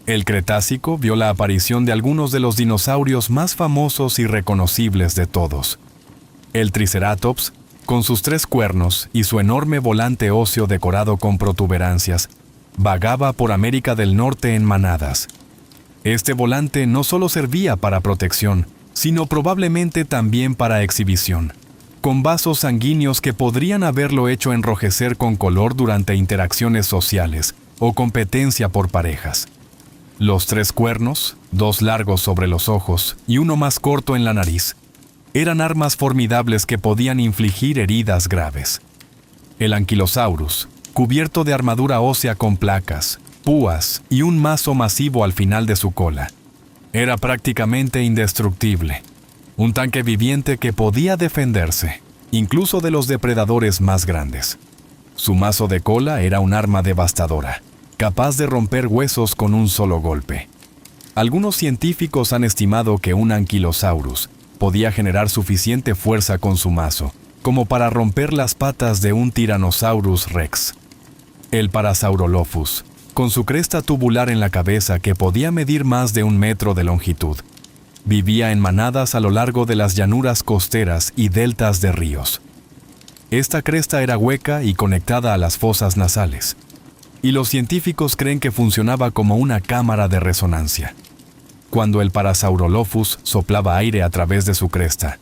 El Cretácico vio la aparición de algunos de los dinosaurios más famosos y reconocibles de todos. El Triceratops, con sus 3 cuernos y su enorme volante óseo decorado con protuberancias, vagaba por América del Norte en manadas. Este volante no solo servía para protección, sino probablemente también para exhibición, con vasos sanguíneos que podrían haberlo hecho enrojecer con color durante interacciones sociales o competencia por parejas. Los 3 cuernos, 2 largos sobre los ojos y uno más corto en la nariz, eran armas formidables que podían infligir heridas graves. El Ankylosaurus, cubierto de armadura ósea con placas, púas y un mazo masivo al final de su cola, era prácticamente indestructible. Un tanque viviente que podía defenderse, incluso de los depredadores más grandes. Su mazo de cola era un arma devastadora, capaz de romper huesos con un solo golpe. Algunos científicos han estimado que un Ankylosaurus podía generar suficiente fuerza con su mazo como para romper las patas de un Tyrannosaurus Rex. El Parasaurolophus, con su cresta tubular en la cabeza que podía medir más de 1 metro de longitud, vivía en manadas a lo largo de las llanuras costeras y deltas de ríos. Esta cresta era hueca y conectada a las fosas nasales, y los científicos creen que funcionaba como una cámara de resonancia. Cuando el Parasaurolophus soplaba aire a través de su cresta,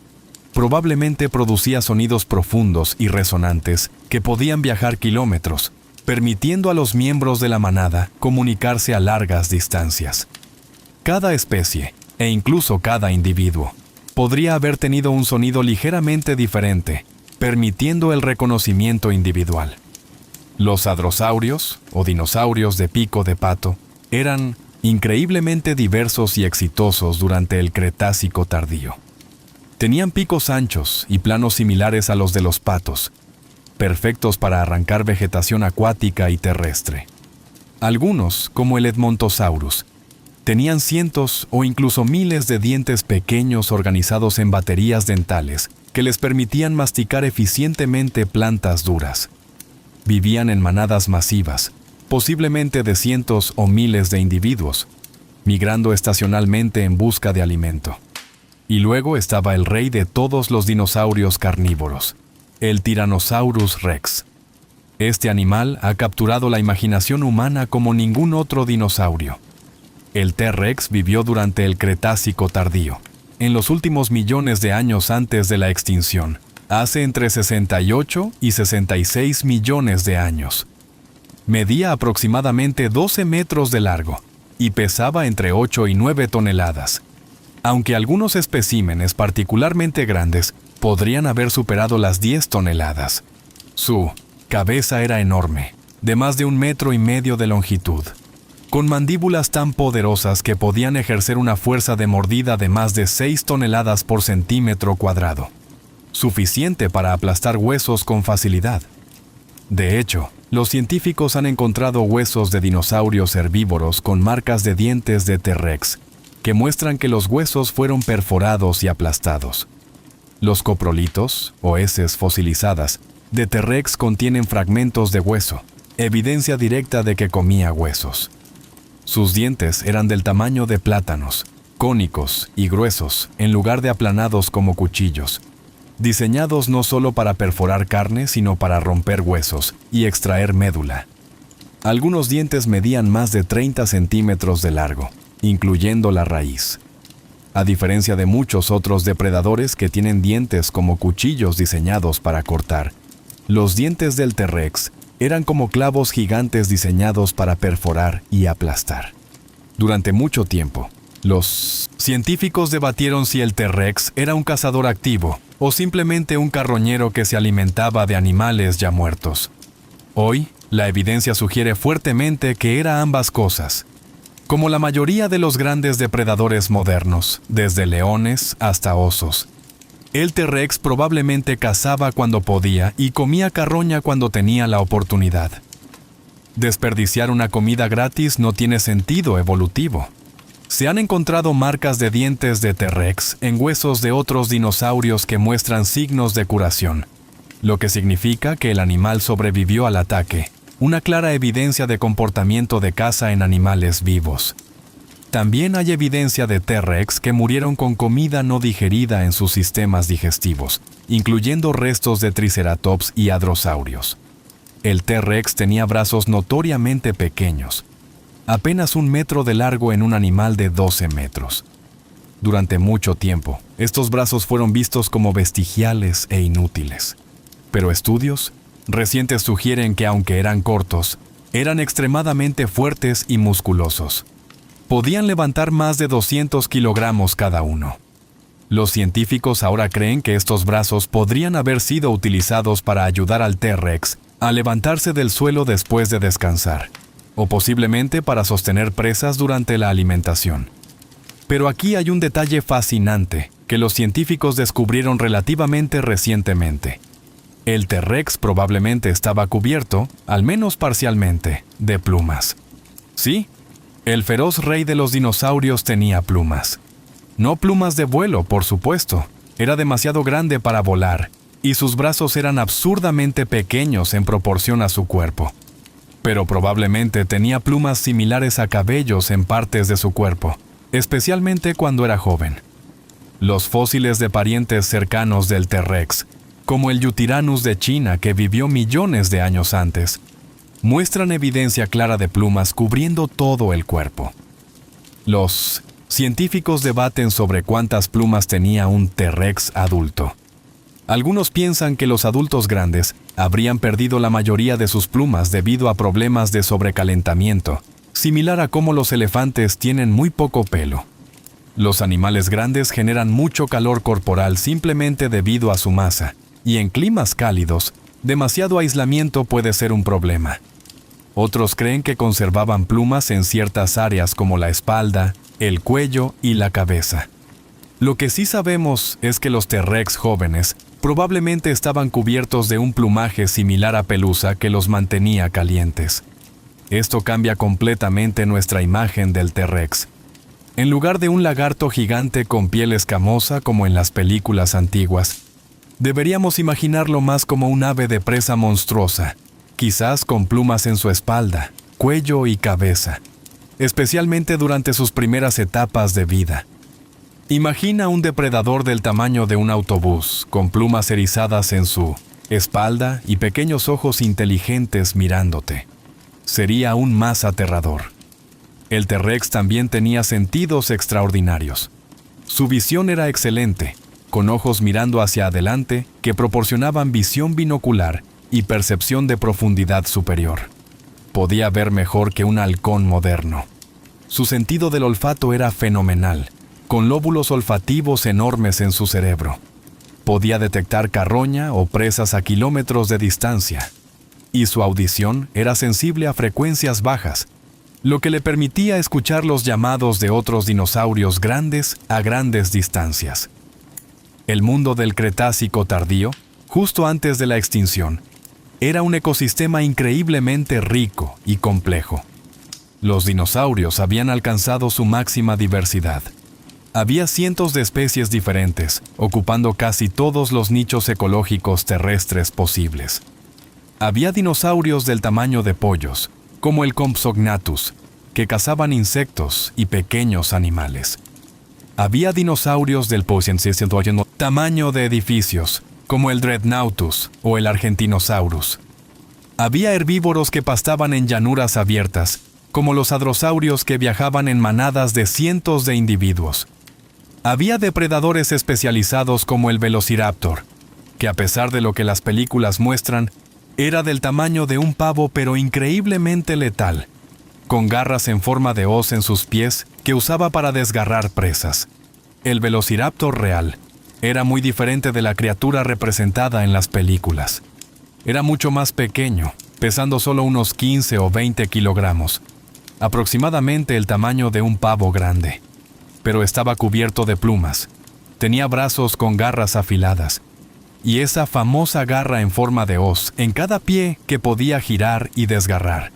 probablemente producía sonidos profundos y resonantes que podían viajar kilómetros, permitiendo a los miembros de la manada comunicarse a largas distancias. Cada especie, e incluso cada individuo, podría haber tenido un sonido ligeramente diferente, permitiendo el reconocimiento individual. Los hadrosaurios, o dinosaurios de pico de pato, eran increíblemente diversos y exitosos durante el Cretácico tardío. Tenían picos anchos y planos similares a los de los patos, perfectos para arrancar vegetación acuática y terrestre. Algunos, como el Edmontosaurus, tenían cientos o incluso miles de dientes pequeños organizados en baterías dentales que les permitían masticar eficientemente plantas duras. Vivían en manadas masivas, posiblemente de cientos o miles de individuos, migrando estacionalmente en busca de alimento. Y luego estaba el rey de todos los dinosaurios carnívoros, el Tyrannosaurus Rex. Este animal ha capturado la imaginación humana como ningún otro dinosaurio. El T-Rex vivió durante el Cretácico tardío, en los últimos millones de años antes de la extinción, hace entre 68 y 66 millones de años. Medía aproximadamente 12 metros de largo y pesaba entre 8 y 9 toneladas, aunque algunos especímenes particularmente grandes podrían haber superado las 10 toneladas. Su cabeza era enorme, de más de 1,5 metros de longitud, con mandíbulas tan poderosas que podían ejercer una fuerza de mordida de más de 6 toneladas por centímetro cuadrado, suficiente para aplastar huesos con facilidad. De hecho, los científicos han encontrado huesos de dinosaurios herbívoros con marcas de dientes de T-Rex, que muestran que los huesos fueron perforados y aplastados. Los coprolitos, o heces fosilizadas, de T-Rex contienen fragmentos de hueso, evidencia directa de que comía huesos. Sus dientes eran del tamaño de plátanos, cónicos y gruesos, en lugar de aplanados como cuchillos, diseñados no solo para perforar carne, sino para romper huesos y extraer médula. Algunos dientes medían más de 30 centímetros de largo, incluyendo la raíz. A diferencia de muchos otros depredadores que tienen dientes como cuchillos diseñados para cortar, los dientes del T-Rex eran como clavos gigantes diseñados para perforar y aplastar. Durante mucho tiempo, los científicos debatieron si el T-Rex era un cazador activo o simplemente un carroñero que se alimentaba de animales ya muertos. Hoy, la evidencia sugiere fuertemente que era ambas cosas. Como la mayoría de los grandes depredadores modernos, desde leones hasta osos, el T-Rex probablemente cazaba cuando podía y comía carroña cuando tenía la oportunidad. Desperdiciar una comida gratis no tiene sentido evolutivo. Se han encontrado marcas de dientes de T-Rex en huesos de otros dinosaurios que muestran signos de curación, lo que significa que el animal sobrevivió al ataque, una clara evidencia de comportamiento de caza en animales vivos. También hay evidencia de T-Rex que murieron con comida no digerida en sus sistemas digestivos, incluyendo restos de triceratops y hadrosaurios. El T-Rex tenía brazos notoriamente pequeños, apenas 1 metro de largo en un animal de 12 metros. Durante mucho tiempo, estos brazos fueron vistos como vestigiales e inútiles. Pero estudios recientes sugieren que aunque eran cortos, eran extremadamente fuertes y musculosos. Podían levantar más de 200 kilogramos cada uno. Los científicos ahora creen que estos brazos podrían haber sido utilizados para ayudar al T-Rex a levantarse del suelo después de descansar, o posiblemente para sostener presas durante la alimentación. Pero aquí hay un detalle fascinante que los científicos descubrieron relativamente recientemente. El T-Rex probablemente estaba cubierto, al menos parcialmente, de plumas. Sí, el feroz rey de los dinosaurios tenía plumas. No plumas de vuelo, por supuesto. Era demasiado grande para volar, y sus brazos eran absurdamente pequeños en proporción a su cuerpo. Pero probablemente tenía plumas similares a cabellos en partes de su cuerpo, especialmente cuando era joven. Los fósiles de parientes cercanos del T-Rex, como el Yutyrannus de China que vivió millones de años antes, muestran evidencia clara de plumas cubriendo todo el cuerpo. Los científicos debaten sobre cuántas plumas tenía un T-Rex adulto. Algunos piensan que los adultos grandes habrían perdido la mayoría de sus plumas debido a problemas de sobrecalentamiento, similar a cómo los elefantes tienen muy poco pelo. Los animales grandes generan mucho calor corporal simplemente debido a su masa, y en climas cálidos, demasiado aislamiento puede ser un problema. Otros creen que conservaban plumas en ciertas áreas como la espalda, el cuello y la cabeza. Lo que sí sabemos es que los T-Rex jóvenes probablemente estaban cubiertos de un plumaje similar a pelusa que los mantenía calientes. Esto cambia completamente nuestra imagen del T-Rex. En lugar de un lagarto gigante con piel escamosa como en las películas antiguas, deberíamos imaginarlo más como un ave de presa monstruosa, quizás con plumas en su espalda, cuello y cabeza, especialmente durante sus primeras etapas de vida. Imagina un depredador del tamaño de un autobús, con plumas erizadas en su espalda y pequeños ojos inteligentes mirándote. Sería aún más aterrador. El T-Rex también tenía sentidos extraordinarios. Su visión era excelente, con ojos mirando hacia adelante que proporcionaban visión binocular y percepción de profundidad superior. Podía ver mejor que un halcón moderno. Su sentido del olfato era fenomenal, con lóbulos olfativos enormes en su cerebro. Podía detectar carroña o presas a kilómetros de distancia. Y su audición era sensible a frecuencias bajas, lo que le permitía escuchar los llamados de otros dinosaurios grandes a grandes distancias. El mundo del Cretácico tardío, justo antes de la extinción, era un ecosistema increíblemente rico y complejo. Los dinosaurios habían alcanzado su máxima diversidad. Había cientos de especies diferentes, ocupando casi todos los nichos ecológicos terrestres posibles. Había dinosaurios del tamaño de pollos, como el Compsognathus, que cazaban insectos y pequeños animales. Había dinosaurios del tamaño de edificios, como el Dreadnoughtus o el Argentinosaurus. Había herbívoros que pastaban en llanuras abiertas, como los hadrosaurios que viajaban en manadas de cientos de individuos. Había depredadores especializados como el Velociraptor, que a pesar de lo que las películas muestran, era del tamaño de un pavo pero increíblemente letal, con garras en forma de hoz en sus pies que usaba para desgarrar presas. El Velociraptor real era muy diferente de la criatura representada en las películas. Era mucho más pequeño, pesando solo unos 15 o 20 kilogramos, aproximadamente el tamaño de un pavo grande. Pero estaba cubierto de plumas. Tenía brazos con garras afiladas, y esa famosa garra en forma de hoz en cada pie que podía girar y desgarrar.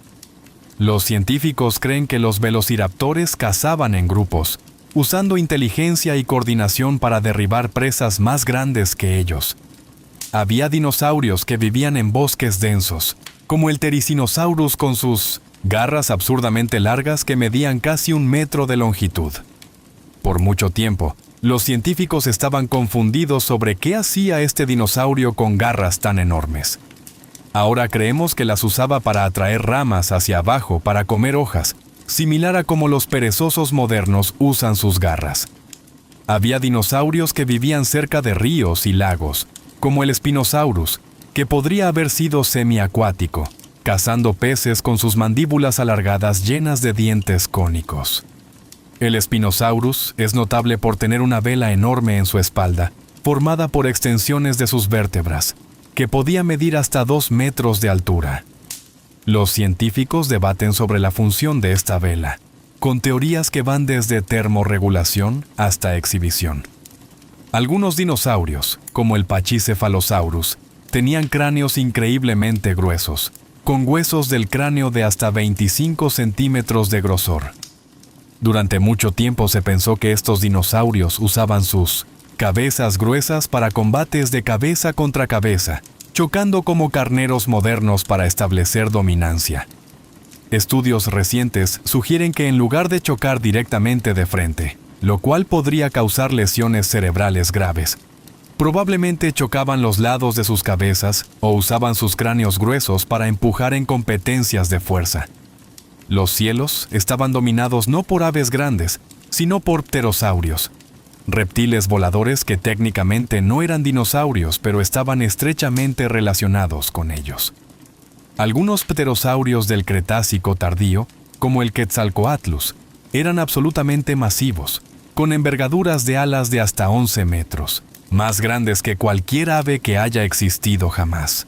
Los científicos creen que los velociraptores cazaban en grupos, usando inteligencia y coordinación para derribar presas más grandes que ellos. Había dinosaurios que vivían en bosques densos, como el Therizinosaurus con sus garras absurdamente largas que medían casi 1 metro de longitud. Por mucho tiempo, los científicos estaban confundidos sobre qué hacía este dinosaurio con garras tan enormes. Ahora creemos que las usaba para atraer ramas hacia abajo para comer hojas, similar a como los perezosos modernos usan sus garras. Había dinosaurios que vivían cerca de ríos y lagos, como el Spinosaurus, que podría haber sido semiacuático, cazando peces con sus mandíbulas alargadas llenas de dientes cónicos. El Spinosaurus es notable por tener una vela enorme en su espalda, formada por extensiones de sus vértebras, que podía medir hasta 2 metros de altura. Los científicos debaten sobre la función de esta vela, con teorías que van desde termorregulación hasta exhibición. Algunos dinosaurios, como el Pachycephalosaurus, tenían cráneos increíblemente gruesos, con huesos del cráneo de hasta 25 centímetros de grosor. Durante mucho tiempo se pensó que estos dinosaurios usaban sus cabezas gruesas para combates de cabeza contra cabeza, chocando como carneros modernos para establecer dominancia. Estudios recientes sugieren que en lugar de chocar directamente de frente, lo cual podría causar lesiones cerebrales graves, probablemente chocaban los lados de sus cabezas o usaban sus cráneos gruesos para empujar en competencias de fuerza. Los cielos estaban dominados no por aves grandes, sino por pterosaurios, reptiles voladores que técnicamente no eran dinosaurios, pero estaban estrechamente relacionados con ellos. Algunos pterosaurios del Cretácico tardío, como el Quetzalcoatlus, eran absolutamente masivos, con envergaduras de alas de hasta 11 metros, más grandes que cualquier ave que haya existido jamás.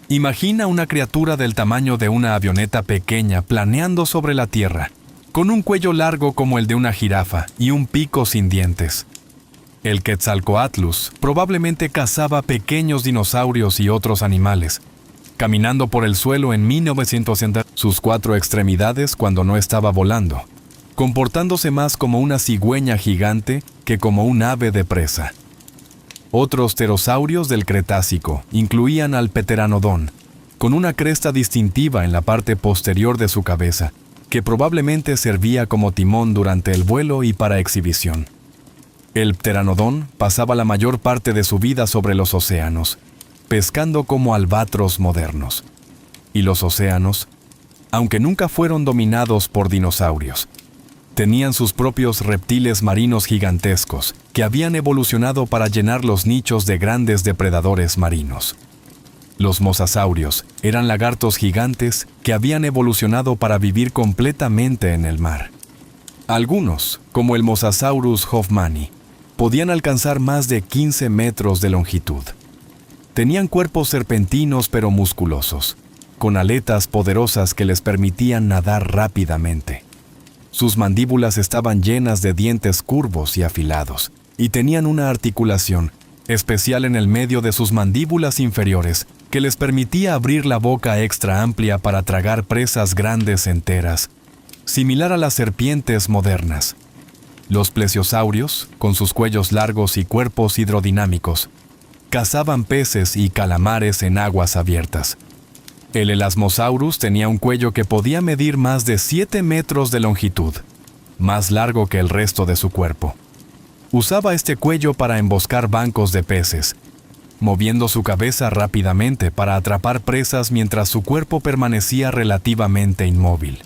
Imagina una criatura del tamaño de una avioneta pequeña planeando sobre la tierra, con un cuello largo como el de una jirafa y un pico sin dientes. El Quetzalcoatlus probablemente cazaba pequeños dinosaurios y otros animales, caminando por el suelo en 1960, sus 4 extremidades cuando no estaba volando, comportándose más como una cigüeña gigante que como un ave de presa. Otros pterosaurios del Cretácico incluían al Pteranodon, con una cresta distintiva en la parte posterior de su cabeza, que probablemente servía como timón durante el vuelo y para exhibición. El Pteranodon pasaba la mayor parte de su vida sobre los océanos, pescando como albatros modernos. Y los océanos, aunque nunca fueron dominados por dinosaurios, tenían sus propios reptiles marinos gigantescos que habían evolucionado para llenar los nichos de grandes depredadores marinos. Los mosasaurios eran lagartos gigantes que habían evolucionado para vivir completamente en el mar. Algunos, como el Mosasaurus hoffmanni, podían alcanzar más de 15 metros de longitud. Tenían cuerpos serpentinos pero musculosos, con aletas poderosas que les permitían nadar rápidamente. Sus mandíbulas estaban llenas de dientes curvos y afilados, y tenían una articulación especial en el medio de sus mandíbulas inferiores que les permitía abrir la boca extra amplia para tragar presas grandes enteras, similar a las serpientes modernas. Los plesiosaurios, con sus cuellos largos y cuerpos hidrodinámicos, cazaban peces y calamares en aguas abiertas. El Elasmosaurus tenía un cuello que podía medir más de 7 metros de longitud, más largo que el resto de su cuerpo. Usaba este cuello para emboscar bancos de peces, moviendo su cabeza rápidamente para atrapar presas mientras su cuerpo permanecía relativamente inmóvil.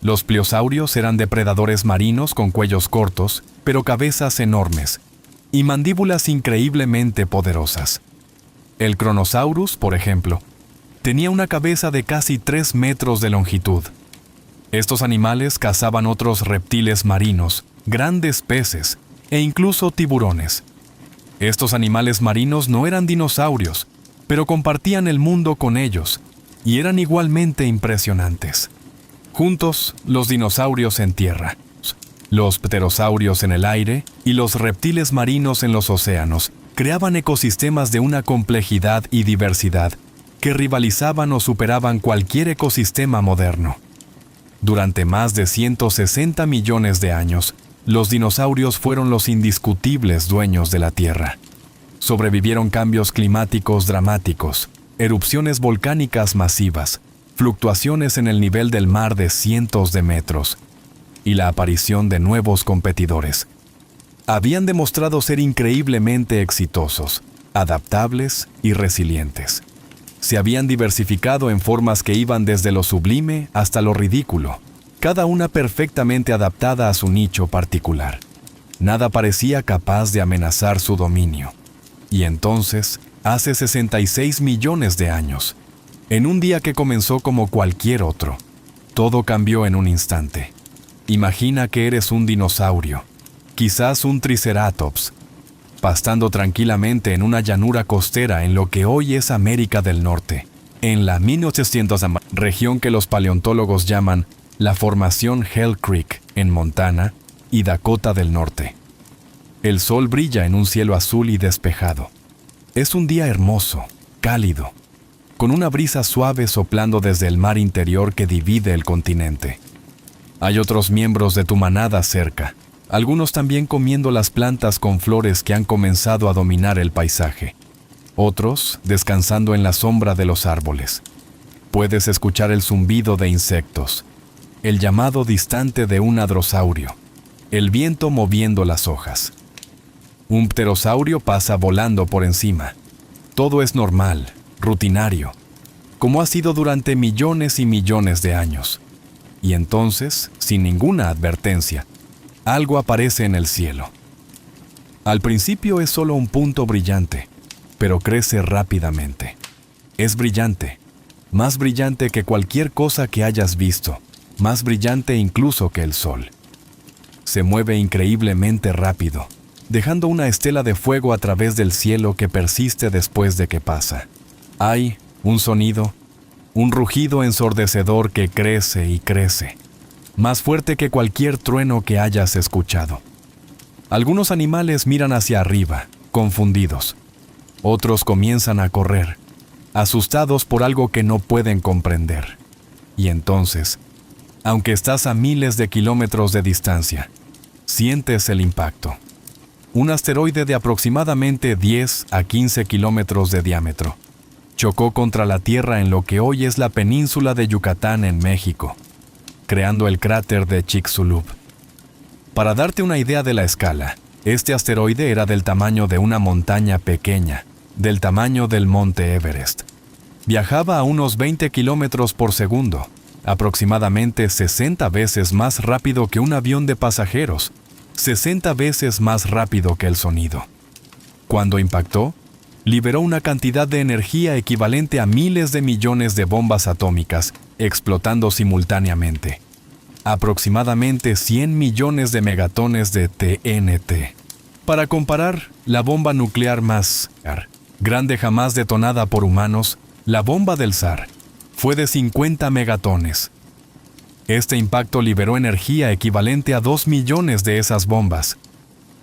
Los pliosaurios eran depredadores marinos con cuellos cortos, pero cabezas enormes, y mandíbulas increíblemente poderosas. El Kronosaurus, por ejemplo, tenía una cabeza de casi 3 metros de longitud. Estos animales cazaban otros reptiles marinos, grandes peces e incluso tiburones. Estos animales marinos no eran dinosaurios, pero compartían el mundo con ellos y eran igualmente impresionantes. Juntos, los dinosaurios en tierra, los pterosaurios en el aire y los reptiles marinos en los océanos creaban ecosistemas de una complejidad y diversidad que rivalizaban o superaban cualquier ecosistema moderno. Durante más de 160 millones de años, los dinosaurios fueron los indiscutibles dueños de la Tierra. Sobrevivieron cambios climáticos dramáticos, erupciones volcánicas masivas, fluctuaciones en el nivel del mar de cientos de metros y la aparición de nuevos competidores. Habían demostrado ser increíblemente exitosos, adaptables y resilientes. Se habían diversificado en formas que iban desde lo sublime hasta lo ridículo, cada una perfectamente adaptada a su nicho particular. Nada parecía capaz de amenazar su dominio. Y entonces, hace 66 millones de años, en un día que comenzó como cualquier otro, todo cambió en un instante. Imagina que eres un dinosaurio, quizás un triceratops, pastando tranquilamente en una llanura costera en lo que hoy es América del Norte, en la 1800 región que los paleontólogos llaman la Formación Hell Creek, en Montana y Dakota del Norte. El sol brilla en un cielo azul y despejado. Es un día hermoso, cálido, con una brisa suave soplando desde el mar interior que divide el continente. Hay otros miembros de tu manada cerca, algunos también comiendo las plantas con flores que han comenzado a dominar el paisaje, otros descansando en la sombra de los árboles. Puedes escuchar el zumbido de insectos, el llamado distante de un hadrosaurio, el viento moviendo las hojas. Un pterosaurio pasa volando por encima. Todo es normal, rutinario, como ha sido durante millones y millones de años. Y entonces, sin ninguna advertencia, algo aparece en el cielo. Al principio es solo un punto brillante, pero crece rápidamente. Es brillante, más brillante que cualquier cosa que hayas visto, más brillante incluso que el sol. Se mueve increíblemente rápido, dejando una estela de fuego a través del cielo que persiste después de que pasa. Hay un sonido, un rugido ensordecedor que crece y crece, más fuerte que cualquier trueno que hayas escuchado. Algunos animales miran hacia arriba, confundidos. Otros comienzan a correr, asustados por algo que no pueden comprender. Y entonces, aunque estás a miles de kilómetros de distancia, sientes el impacto. Un asteroide de aproximadamente 10 a 15 kilómetros de diámetro chocó contra la Tierra en lo que hoy es la península de Yucatán en México, creando el cráter de Chicxulub. Para darte una idea de la escala, este asteroide era del tamaño de una montaña pequeña, del tamaño del monte Everest. Viajaba a unos 20 kilómetros por segundo, aproximadamente 60 veces más rápido que un avión de pasajeros, 60 veces más rápido que el sonido. Cuando impactó, liberó una cantidad de energía equivalente a miles de millones de bombas atómicas, explotando simultáneamente. Aproximadamente 100 millones de megatones de TNT. Para comparar, la bomba nuclear más grande jamás detonada por humanos, la bomba del SAR, fue de 50 megatones. Este impacto liberó energía equivalente a 2 millones de esas bombas.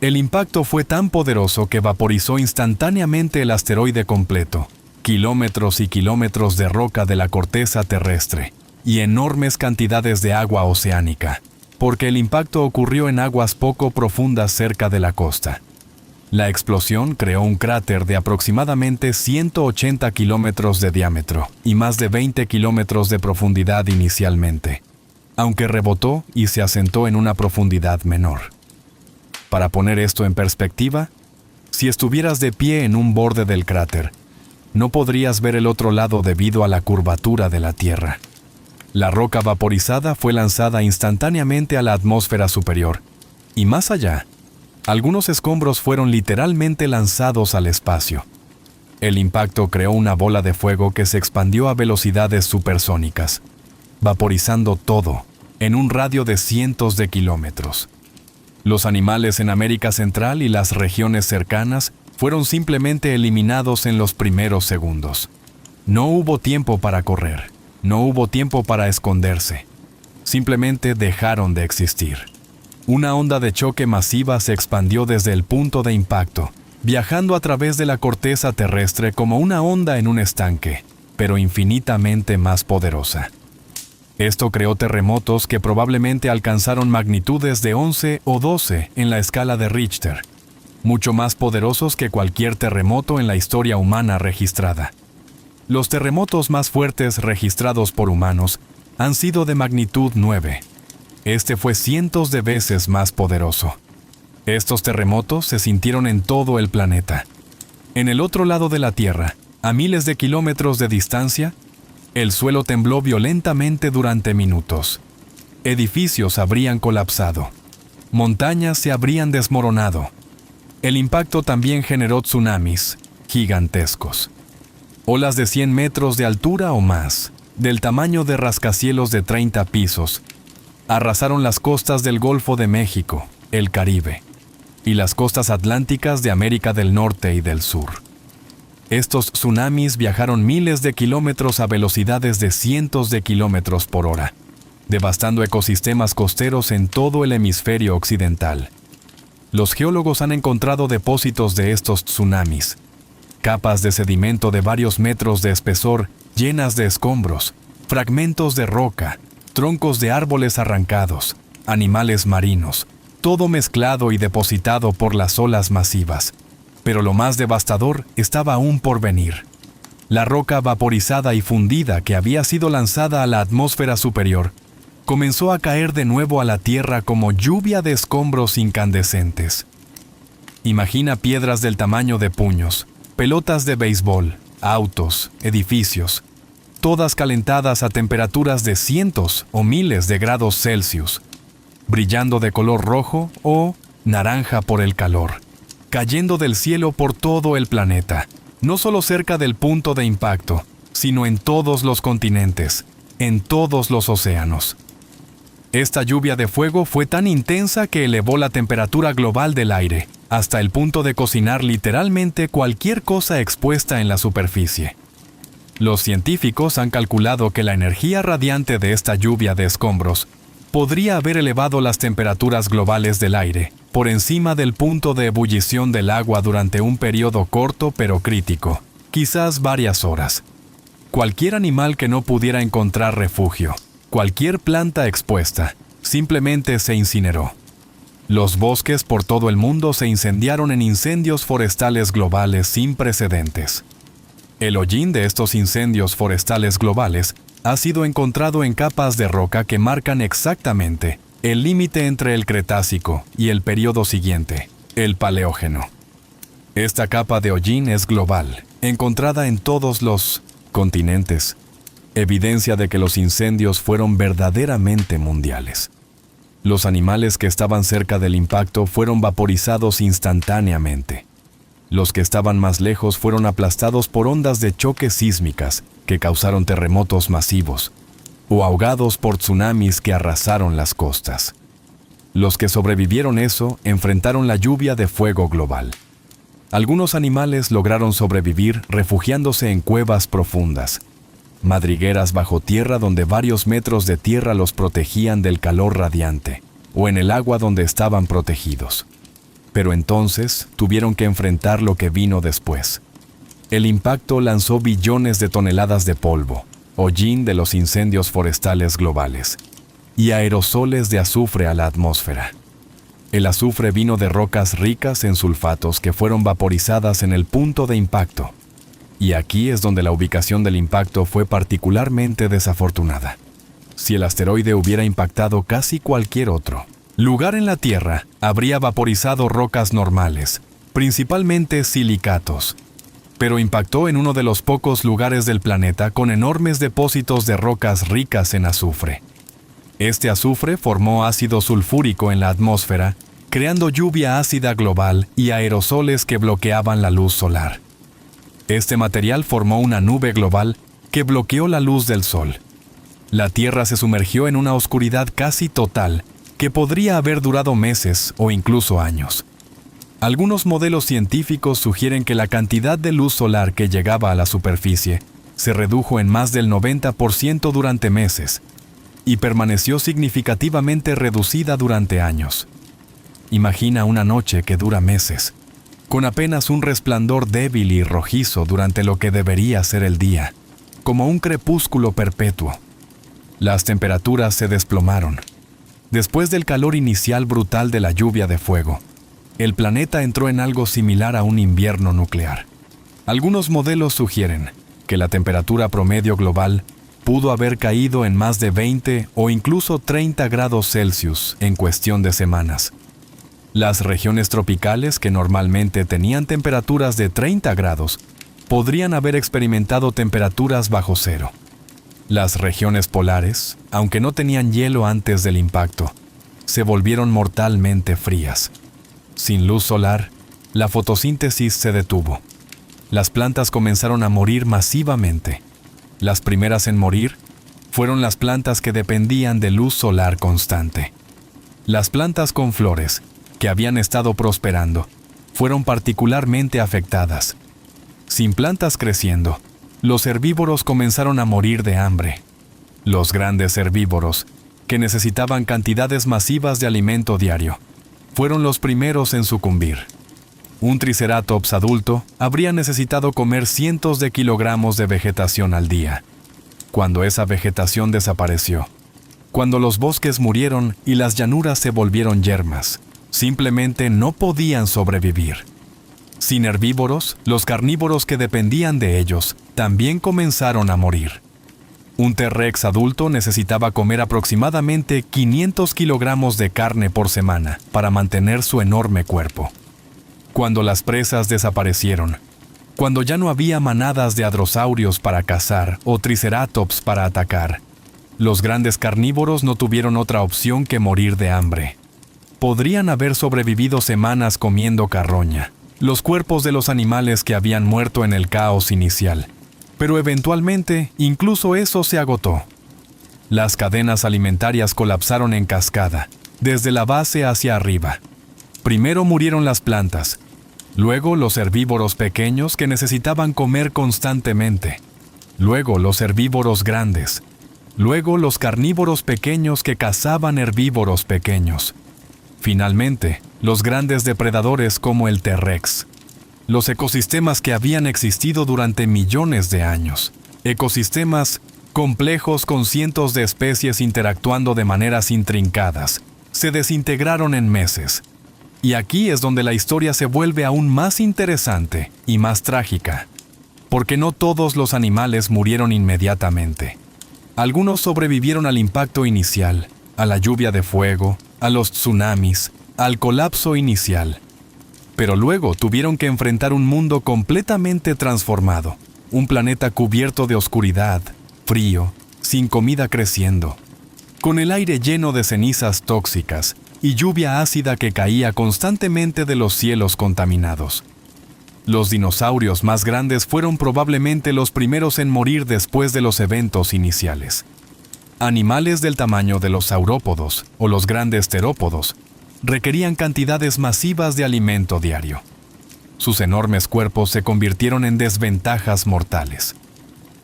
El impacto fue tan poderoso que vaporizó instantáneamente el asteroide completo, kilómetros y kilómetros de roca de la corteza terrestre y enormes cantidades de agua oceánica, porque el impacto ocurrió en aguas poco profundas cerca de la costa. La explosión creó un cráter de aproximadamente 180 kilómetros de diámetro y más de 20 kilómetros de profundidad inicialmente, aunque rebotó y se asentó en una profundidad menor. Para poner esto en perspectiva, si estuvieras de pie en un borde del cráter, no podrías ver el otro lado debido a la curvatura de la Tierra. La roca vaporizada fue lanzada instantáneamente a la atmósfera superior, y más allá, algunos escombros fueron literalmente lanzados al espacio. El impacto creó una bola de fuego que se expandió a velocidades supersónicas, vaporizando todo en un radio de cientos de kilómetros. Los animales en América Central y las regiones cercanas fueron simplemente eliminados en los primeros segundos. No hubo tiempo para correr, no hubo tiempo para esconderse. Simplemente dejaron de existir. Una onda de choque masiva se expandió desde el punto de impacto, viajando a través de la corteza terrestre como una onda en un estanque, pero infinitamente más poderosa. Esto creó terremotos que probablemente alcanzaron magnitudes de 11 o 12 en la escala de Richter, mucho más poderosos que cualquier terremoto en la historia humana registrada. Los terremotos más fuertes registrados por humanos han sido de magnitud 9. Este fue cientos de veces más poderoso. Estos terremotos se sintieron en todo el planeta. En el otro lado de la Tierra, a miles de kilómetros de distancia, el suelo tembló violentamente durante minutos. Edificios habrían colapsado. Montañas se habrían desmoronado. El impacto también generó tsunamis gigantescos. Olas de 100 metros de altura o más, del tamaño de rascacielos de 30 pisos, arrasaron las costas del Golfo de México, el Caribe, y las costas atlánticas de América del Norte y del Sur. Estos tsunamis viajaron miles de kilómetros a velocidades de cientos de kilómetros por hora, devastando ecosistemas costeros en todo el hemisferio occidental. Los geólogos han encontrado depósitos de estos tsunamis, capas de sedimento de varios metros de espesor llenas de escombros, fragmentos de roca, troncos de árboles arrancados, animales marinos, todo mezclado y depositado por las olas masivas. Pero lo más devastador estaba aún por venir. La roca vaporizada y fundida que había sido lanzada a la atmósfera superior comenzó a caer de nuevo a la Tierra como lluvia de escombros incandescentes. Imagina piedras del tamaño de puños, pelotas de béisbol, autos, edificios, todas calentadas a temperaturas de cientos o miles de grados Celsius, brillando de color rojo o naranja por el calor, cayendo del cielo por todo el planeta, no solo cerca del punto de impacto, sino en todos los continentes, en todos los océanos. Esta lluvia de fuego fue tan intensa que elevó la temperatura global del aire, hasta el punto de cocinar literalmente cualquier cosa expuesta en la superficie. Los científicos han calculado que la energía radiante de esta lluvia de escombros podría haber elevado las temperaturas globales del aire por encima del punto de ebullición del agua durante un periodo corto pero crítico, quizás varias horas. Cualquier animal que no pudiera encontrar refugio, cualquier planta expuesta, simplemente se incineró. Los bosques por todo el mundo se incendiaron en incendios forestales globales sin precedentes. El hollín de estos incendios forestales globales ha sido encontrado en capas de roca que marcan exactamente el límite entre el Cretácico y el período siguiente, el Paleógeno. Esta capa de hollín es global, encontrada en todos los continentes, evidencia de que los incendios fueron verdaderamente mundiales. Los animales que estaban cerca del impacto fueron vaporizados instantáneamente. Los que estaban más lejos fueron aplastados por ondas de choque sísmicas que causaron terremotos masivos, o ahogados por tsunamis que arrasaron las costas. Los que sobrevivieron eso enfrentaron la lluvia de fuego global. Algunos animales lograron sobrevivir refugiándose en cuevas profundas, madrigueras bajo tierra donde varios metros de tierra los protegían del calor radiante, o en el agua donde estaban protegidos. Pero entonces tuvieron que enfrentar lo que vino después. El impacto lanzó billones de toneladas de polvo, hollín de los incendios forestales globales, y aerosoles de azufre a la atmósfera. El azufre vino de rocas ricas en sulfatos que fueron vaporizadas en el punto de impacto. Y aquí es donde la ubicación del impacto fue particularmente desafortunada. Si el asteroide hubiera impactado casi cualquier otro lugar en la Tierra, habría vaporizado rocas normales, principalmente silicatos. Pero impactó en uno de los pocos lugares del planeta con enormes depósitos de rocas ricas en azufre. Este azufre formó ácido sulfúrico en la atmósfera, creando lluvia ácida global y aerosoles que bloqueaban la luz solar. Este material formó una nube global que bloqueó la luz del sol. La Tierra se sumergió en una oscuridad casi total que podría haber durado meses o incluso años. Algunos modelos científicos sugieren que la cantidad de luz solar que llegaba a la superficie se redujo en más del 90% durante meses y permaneció significativamente reducida durante años. Imagina una noche que dura meses, con apenas un resplandor débil y rojizo durante lo que debería ser el día, como un crepúsculo perpetuo. Las temperaturas se desplomaron. Después del calor inicial brutal de la lluvia de fuego, el planeta entró en algo similar a un invierno nuclear. Algunos modelos sugieren que la temperatura promedio global pudo haber caído en más de 20 o incluso 30 grados Celsius en cuestión de semanas. Las regiones tropicales, que normalmente tenían temperaturas de 30 grados, podrían haber experimentado temperaturas bajo cero. Las regiones polares, aunque no tenían hielo antes del impacto, se volvieron mortalmente frías. Sin luz solar, la fotosíntesis se detuvo. Las plantas comenzaron a morir masivamente. Las primeras en morir fueron las plantas que dependían de luz solar constante. Las plantas con flores, que habían estado prosperando, fueron particularmente afectadas. Sin plantas creciendo, los herbívoros comenzaron a morir de hambre. Los grandes herbívoros, que necesitaban cantidades masivas de alimento diario, fueron los primeros en sucumbir. Un triceratops adulto habría necesitado comer cientos de kilogramos de vegetación al día. Cuando esa vegetación desapareció, cuando los bosques murieron y las llanuras se volvieron yermas, simplemente no podían sobrevivir. Sin herbívoros, los carnívoros que dependían de ellos también comenzaron a morir. Un T-Rex adulto necesitaba comer aproximadamente 500 kilogramos de carne por semana para mantener su enorme cuerpo. Cuando las presas desaparecieron, cuando ya no había manadas de hadrosaurios para cazar o triceratops para atacar, los grandes carnívoros no tuvieron otra opción que morir de hambre. Podrían haber sobrevivido semanas comiendo carroña, los cuerpos de los animales que habían muerto en el caos inicial, pero eventualmente incluso eso se agotó. Las cadenas alimentarias colapsaron en cascada, desde la base hacia arriba. Primero murieron las plantas, luego los herbívoros pequeños que necesitaban comer constantemente, luego los herbívoros grandes, luego los carnívoros pequeños que cazaban herbívoros pequeños. Finalmente, los grandes depredadores como el T-Rex. Los ecosistemas que habían existido durante millones de años. Ecosistemas complejos con cientos de especies interactuando de maneras intrincadas, se desintegraron en meses. Y aquí es donde la historia se vuelve aún más interesante y más trágica, porque no todos los animales murieron inmediatamente. Algunos sobrevivieron al impacto inicial, a la lluvia de fuego, a los tsunamis, al colapso inicial. Pero luego tuvieron que enfrentar un mundo completamente transformado, un planeta cubierto de oscuridad, frío, sin comida creciendo, con el aire lleno de cenizas tóxicas y lluvia ácida que caía constantemente de los cielos contaminados. Los dinosaurios más grandes fueron probablemente los primeros en morir después de los eventos iniciales. Animales del tamaño de los saurópodos o los grandes terópodos requerían cantidades masivas de alimento diario. Sus enormes cuerpos se convirtieron en desventajas mortales.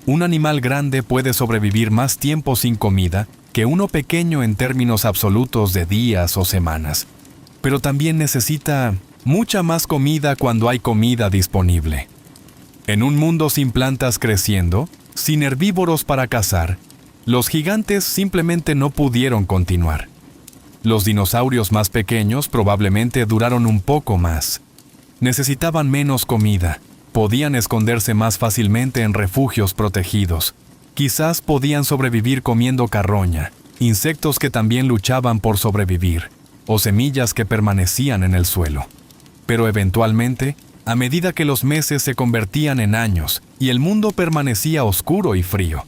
Un animal grande puede sobrevivir más tiempo sin comida que uno pequeño en términos absolutos de días o semanas, pero también necesita mucha más comida cuando hay comida disponible. En un mundo sin plantas creciendo, sin herbívoros para cazar, los gigantes simplemente no pudieron continuar. Los dinosaurios más pequeños probablemente duraron un poco más. Necesitaban menos comida, podían esconderse más fácilmente en refugios protegidos. Quizás podían sobrevivir comiendo carroña, insectos que también luchaban por sobrevivir, o semillas que permanecían en el suelo. Pero eventualmente, a medida que los meses se convertían en años y el mundo permanecía oscuro y frío,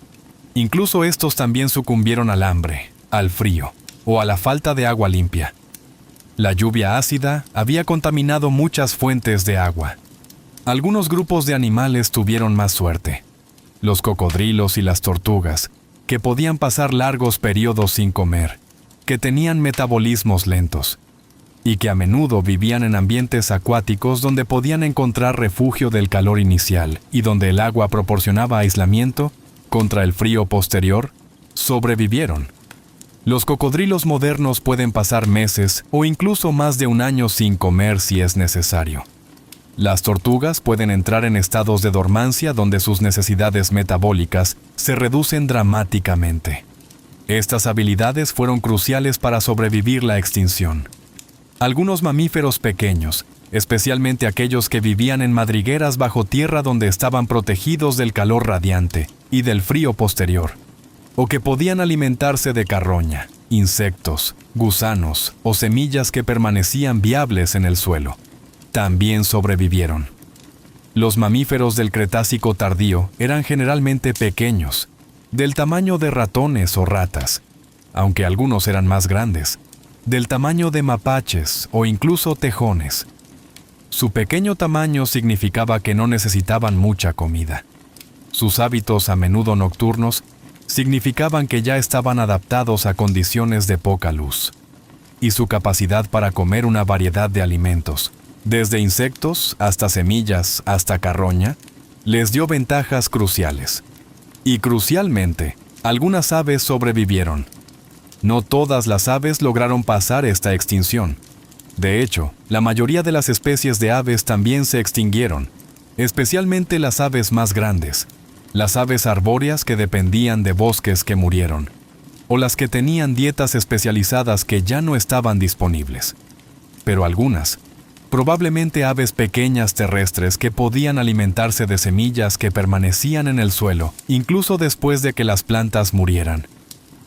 incluso estos también sucumbieron al hambre, al frío o a la falta de agua limpia. La lluvia ácida había contaminado muchas fuentes de agua. Algunos grupos de animales tuvieron más suerte. Los cocodrilos y las tortugas, que podían pasar largos periodos sin comer, que tenían metabolismos lentos, y que a menudo vivían en ambientes acuáticos donde podían encontrar refugio del calor inicial y donde el agua proporcionaba aislamiento contra el frío posterior, sobrevivieron. Los cocodrilos modernos pueden pasar meses o incluso más de un año sin comer si es necesario. Las tortugas pueden entrar en estados de dormancia donde sus necesidades metabólicas se reducen dramáticamente. Estas habilidades fueron cruciales para sobrevivir la extinción. Algunos mamíferos pequeños, especialmente aquellos que vivían en madrigueras bajo tierra donde estaban protegidos del calor radiante y del frío posterior, o que podían alimentarse de carroña, insectos, gusanos o semillas que permanecían viables en el suelo, también sobrevivieron. Los mamíferos del Cretácico tardío eran generalmente pequeños, del tamaño de ratones o ratas, aunque algunos eran más grandes, del tamaño de mapaches o incluso tejones. Su pequeño tamaño significaba que no necesitaban mucha comida. Sus hábitos, a menudo nocturnos, significaban que ya estaban adaptados a condiciones de poca luz. Y su capacidad para comer una variedad de alimentos, desde insectos hasta semillas hasta carroña, les dio ventajas cruciales. Y crucialmente, algunas aves sobrevivieron. No todas las aves lograron pasar esta extinción. De hecho, la mayoría de las especies de aves también se extinguieron, especialmente las aves más grandes, las aves arbóreas que dependían de bosques que murieron, o las que tenían dietas especializadas que ya no estaban disponibles. Pero algunas, probablemente aves pequeñas terrestres que podían alimentarse de semillas que permanecían en el suelo, incluso después de que las plantas murieran,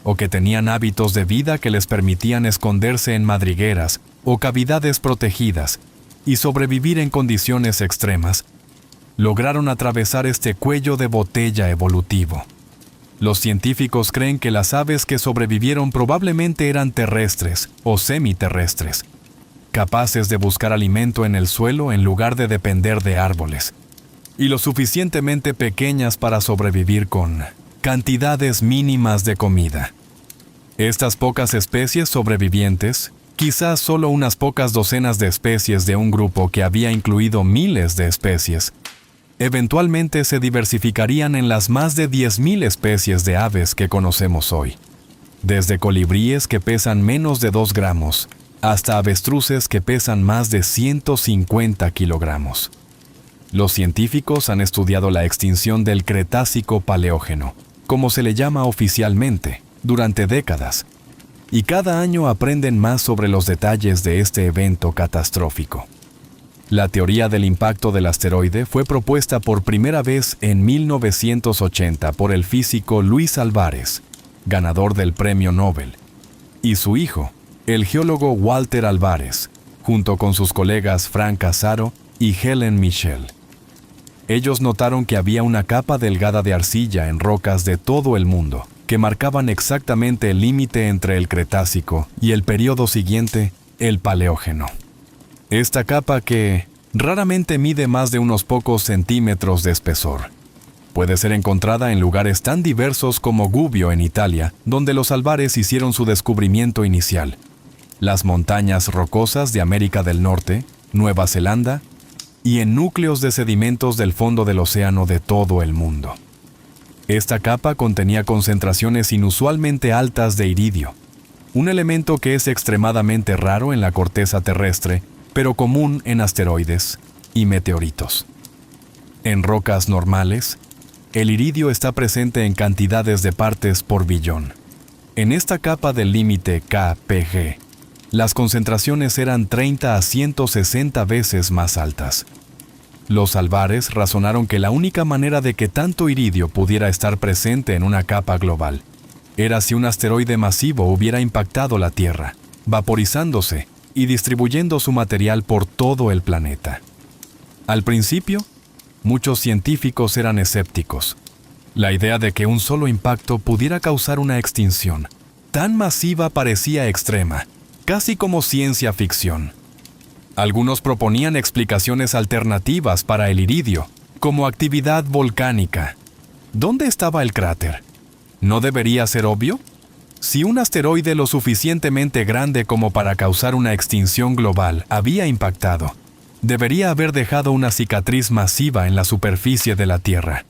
o que tenían hábitos de vida que les permitían esconderse en madrigueras o cavidades protegidas y sobrevivir en condiciones extremas, lograron atravesar este cuello de botella evolutivo. Los científicos creen que las aves que sobrevivieron probablemente eran terrestres o semiterrestres, capaces de buscar alimento en el suelo en lugar de depender de árboles, y lo suficientemente pequeñas para sobrevivir con cantidades mínimas de comida. Estas pocas especies sobrevivientes, quizás solo unas pocas docenas de especies de un grupo que había incluido miles de especies, eventualmente se diversificarían en las más de 10.000 especies de aves que conocemos hoy, desde colibríes que pesan menos de 2 gramos, hasta avestruces que pesan más de 150 kilogramos. Los científicos han estudiado la extinción del Cretácico Paleógeno, como se le llama oficialmente, durante décadas, y cada año aprenden más sobre los detalles de este evento catastrófico. La teoría del impacto del asteroide fue propuesta por primera vez en 1980 por el físico Luis Álvarez, ganador del Premio Nobel, y su hijo, el geólogo Walter Álvarez, junto con sus colegas Frank Casaro y Helen Michel. Ellos notaron que había una capa delgada de arcilla en rocas de todo el mundo, que marcaban exactamente el límite entre el Cretácico y el periodo siguiente, el Paleógeno. Esta capa que raramente mide más de unos pocos centímetros de espesor. Puede ser encontrada en lugares tan diversos como Gubbio en Italia, donde los Álvarez hicieron su descubrimiento inicial, las montañas rocosas de América del Norte, Nueva Zelanda, y en núcleos de sedimentos del fondo del océano de todo el mundo. Esta capa contenía concentraciones inusualmente altas de iridio, un elemento que es extremadamente raro en la corteza terrestre, pero común en asteroides y meteoritos. En rocas normales, el iridio está presente en cantidades de partes por billón. En esta capa del límite KPG, las concentraciones eran 30 a 160 veces más altas. Los Álvarez razonaron que la única manera de que tanto iridio pudiera estar presente en una capa global era si un asteroide masivo hubiera impactado la Tierra, vaporizándose y distribuyendo su material por todo el planeta. Al principio, muchos científicos eran escépticos. La idea de que un solo impacto pudiera causar una extinción tan masiva parecía extrema, casi como ciencia ficción. Algunos proponían explicaciones alternativas para el iridio, como actividad volcánica. ¿Dónde estaba el cráter? ¿No debería ser obvio? Si un asteroide lo suficientemente grande como para causar una extinción global había impactado, debería haber dejado una cicatriz masiva en la superficie de la Tierra.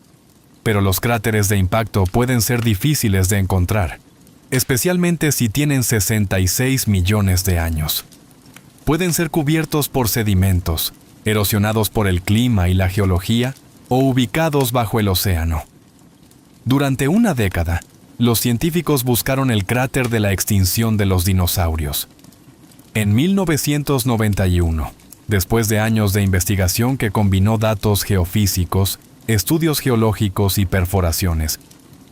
Pero los cráteres de impacto pueden ser difíciles de encontrar, especialmente si tienen 66 millones de años. Pueden ser cubiertos por sedimentos, erosionados por el clima y la geología, o ubicados bajo el océano. Durante una década, los científicos buscaron el cráter de la extinción de los dinosaurios. En 1991, después de años de investigación que combinó datos geofísicos, estudios geológicos y perforaciones,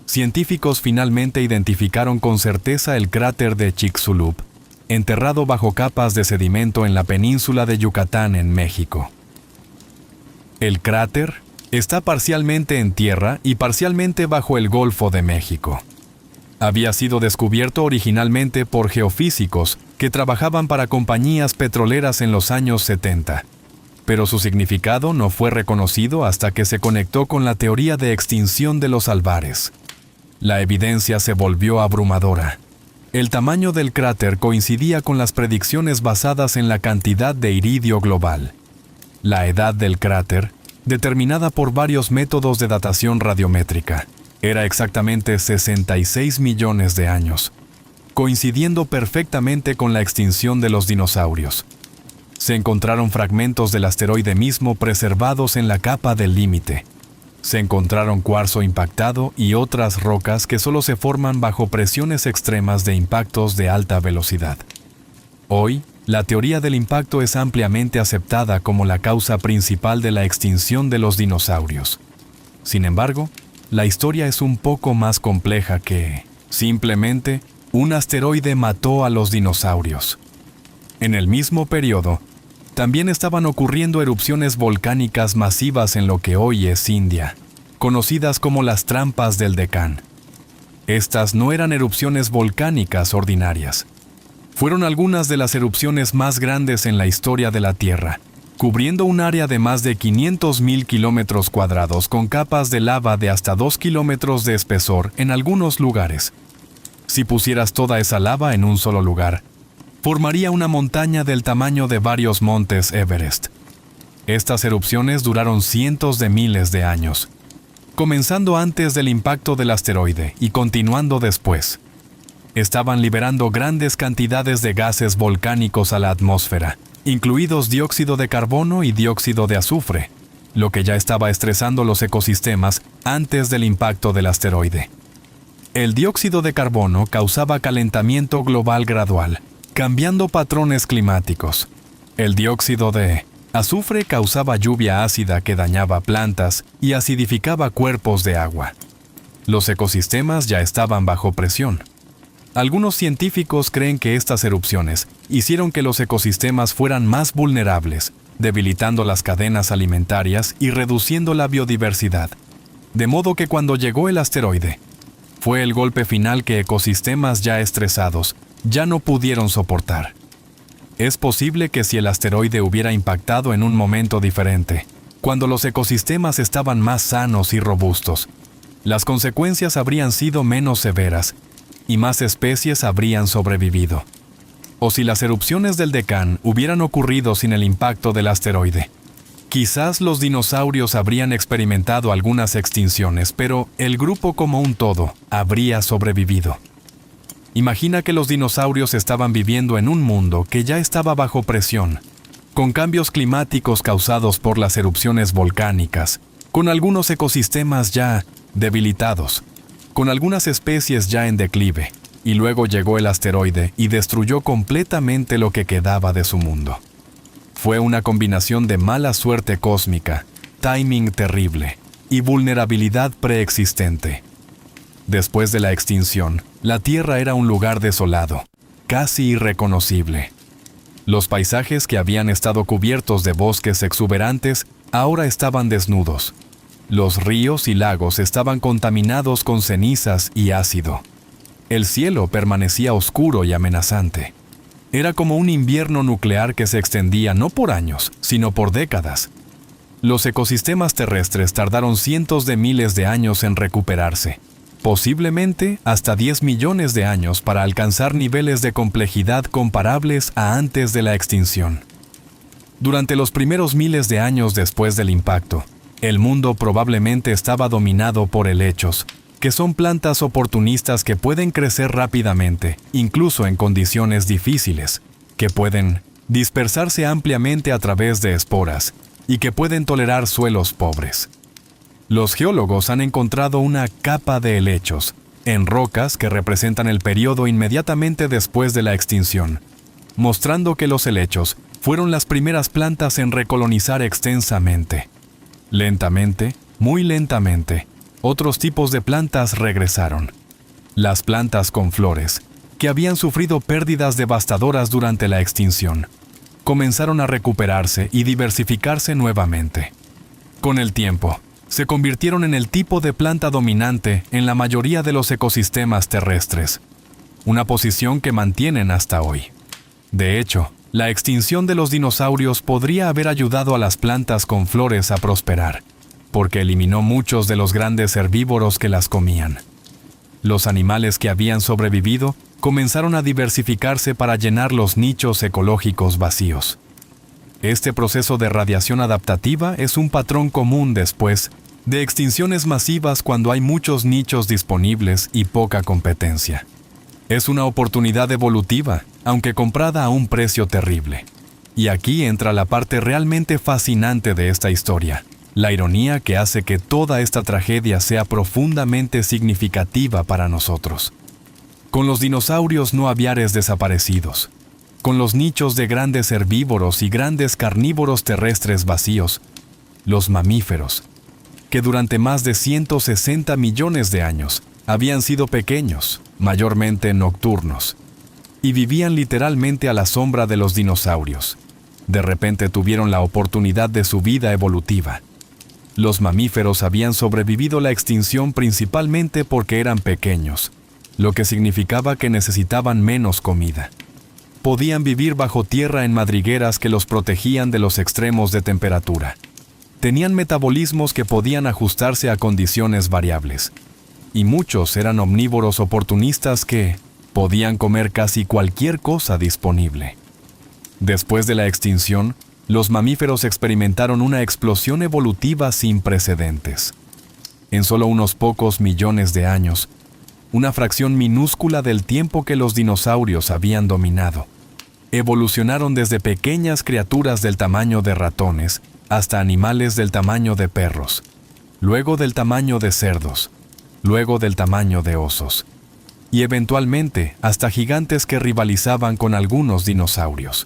científicos finalmente identificaron con certeza el cráter de Chicxulub, enterrado bajo capas de sedimento en la península de Yucatán, en México. El cráter está parcialmente en tierra y parcialmente bajo el Golfo de México. Había sido descubierto originalmente por geofísicos que trabajaban para compañías petroleras en los años 70, pero su significado no fue reconocido hasta que se conectó con la teoría de extinción de los albares. La evidencia se volvió abrumadora. El tamaño del cráter coincidía con las predicciones basadas en la cantidad de iridio global. La edad del cráter, determinada por varios métodos de datación radiométrica, era exactamente 66 millones de años, coincidiendo perfectamente con la extinción de los dinosaurios. Se encontraron fragmentos del asteroide mismo preservados en la capa del límite. Se encontraron cuarzo impactado y otras rocas que solo se forman bajo presiones extremas de impactos de alta velocidad. Hoy, la teoría del impacto es ampliamente aceptada como la causa principal de la extinción de los dinosaurios. Sin embargo, la historia es un poco más compleja que, simplemente, un asteroide mató a los dinosaurios. En el mismo periodo, también estaban ocurriendo erupciones volcánicas masivas en lo que hoy es India, conocidas como las trampas del Deccan. Estas no eran erupciones volcánicas ordinarias. Fueron algunas de las erupciones más grandes en la historia de la Tierra, cubriendo un área de más de 500.000 kilómetros cuadrados con capas de lava de hasta 2 kilómetros de espesor en algunos lugares. Si pusieras toda esa lava en un solo lugar, formaría una montaña del tamaño de varios montes Everest. Estas erupciones duraron cientos de miles de años, comenzando antes del impacto del asteroide y continuando después. Estaban liberando grandes cantidades de gases volcánicos a la atmósfera, incluidos dióxido de carbono y dióxido de azufre, lo que ya estaba estresando los ecosistemas antes del impacto del asteroide. El dióxido de carbono causaba calentamiento global gradual, cambiando patrones climáticos. El dióxido de azufre causaba lluvia ácida que dañaba plantas y acidificaba cuerpos de agua. Los ecosistemas ya estaban bajo presión. Algunos científicos creen que estas erupciones hicieron que los ecosistemas fueran más vulnerables, debilitando las cadenas alimentarias y reduciendo la biodiversidad. De modo que cuando llegó el asteroide, fue el golpe final que ecosistemas ya estresados ya no pudieron soportar. Es posible que si el asteroide hubiera impactado en un momento diferente, cuando los ecosistemas estaban más sanos y robustos, las consecuencias habrían sido menos severas y más especies habrían sobrevivido. O si las erupciones del Deccan hubieran ocurrido sin el impacto del asteroide, quizás los dinosaurios habrían experimentado algunas extinciones, pero el grupo como un todo habría sobrevivido. Imagina que los dinosaurios estaban viviendo en un mundo que ya estaba bajo presión, con cambios climáticos causados por las erupciones volcánicas, con algunos ecosistemas ya debilitados, con algunas especies ya en declive, y luego llegó el asteroide y destruyó completamente lo que quedaba de su mundo. Fue una combinación de mala suerte cósmica, timing terrible y vulnerabilidad preexistente. Después de la extinción, la Tierra era un lugar desolado, casi irreconocible. Los paisajes que habían estado cubiertos de bosques exuberantes ahora estaban desnudos. Los ríos y lagos estaban contaminados con cenizas y ácido. El cielo permanecía oscuro y amenazante. Era como un invierno nuclear que se extendía no por años, sino por décadas. Los ecosistemas terrestres tardaron cientos de miles de años en recuperarse, posiblemente hasta 10 millones de años para alcanzar niveles de complejidad comparables a antes de la extinción. Durante los primeros miles de años después del impacto, el mundo probablemente estaba dominado por helechos, que son plantas oportunistas que pueden crecer rápidamente, incluso en condiciones difíciles, que pueden dispersarse ampliamente a través de esporas y que pueden tolerar suelos pobres. Los geólogos han encontrado una capa de helechos en rocas que representan el periodo inmediatamente después de la extinción, mostrando que los helechos fueron las primeras plantas en recolonizar extensamente. Lentamente, muy lentamente, otros tipos de plantas regresaron. Las plantas con flores, que habían sufrido pérdidas devastadoras durante la extinción, comenzaron a recuperarse y diversificarse nuevamente. Con el tiempo, se convirtieron en el tipo de planta dominante en la mayoría de los ecosistemas terrestres, una posición que mantienen hasta hoy. De hecho, la extinción de los dinosaurios podría haber ayudado a las plantas con flores a prosperar, porque eliminó muchos de los grandes herbívoros que las comían. Los animales que habían sobrevivido comenzaron a diversificarse para llenar los nichos ecológicos vacíos. Este proceso de radiación adaptativa es un patrón común después de extinciones masivas cuando hay muchos nichos disponibles y poca competencia. Es una oportunidad evolutiva, aunque comprada a un precio terrible. Y aquí entra la parte realmente fascinante de esta historia, la ironía que hace que toda esta tragedia sea profundamente significativa para nosotros. Con los dinosaurios no aviares desaparecidos, con los nichos de grandes herbívoros y grandes carnívoros terrestres vacíos, los mamíferos, que durante más de 160 millones de años habían sido pequeños, mayormente nocturnos, y vivían literalmente a la sombra de los dinosaurios. De repente tuvieron la oportunidad de su vida evolutiva. Los mamíferos habían sobrevivido la extinción principalmente porque eran pequeños, lo que significaba que necesitaban menos comida. Podían vivir bajo tierra en madrigueras que los protegían de los extremos de temperatura. Tenían metabolismos que podían ajustarse a condiciones variables. Y muchos eran omnívoros oportunistas que podían comer casi cualquier cosa disponible. Después de la extinción, los mamíferos experimentaron una explosión evolutiva sin precedentes. En solo unos pocos millones de años, una fracción minúscula del tiempo que los dinosaurios habían dominado, evolucionaron desde pequeñas criaturas del tamaño de ratones hasta animales del tamaño de perros, luego del tamaño de cerdos, luego del tamaño de osos, y eventualmente hasta gigantes que rivalizaban con algunos dinosaurios.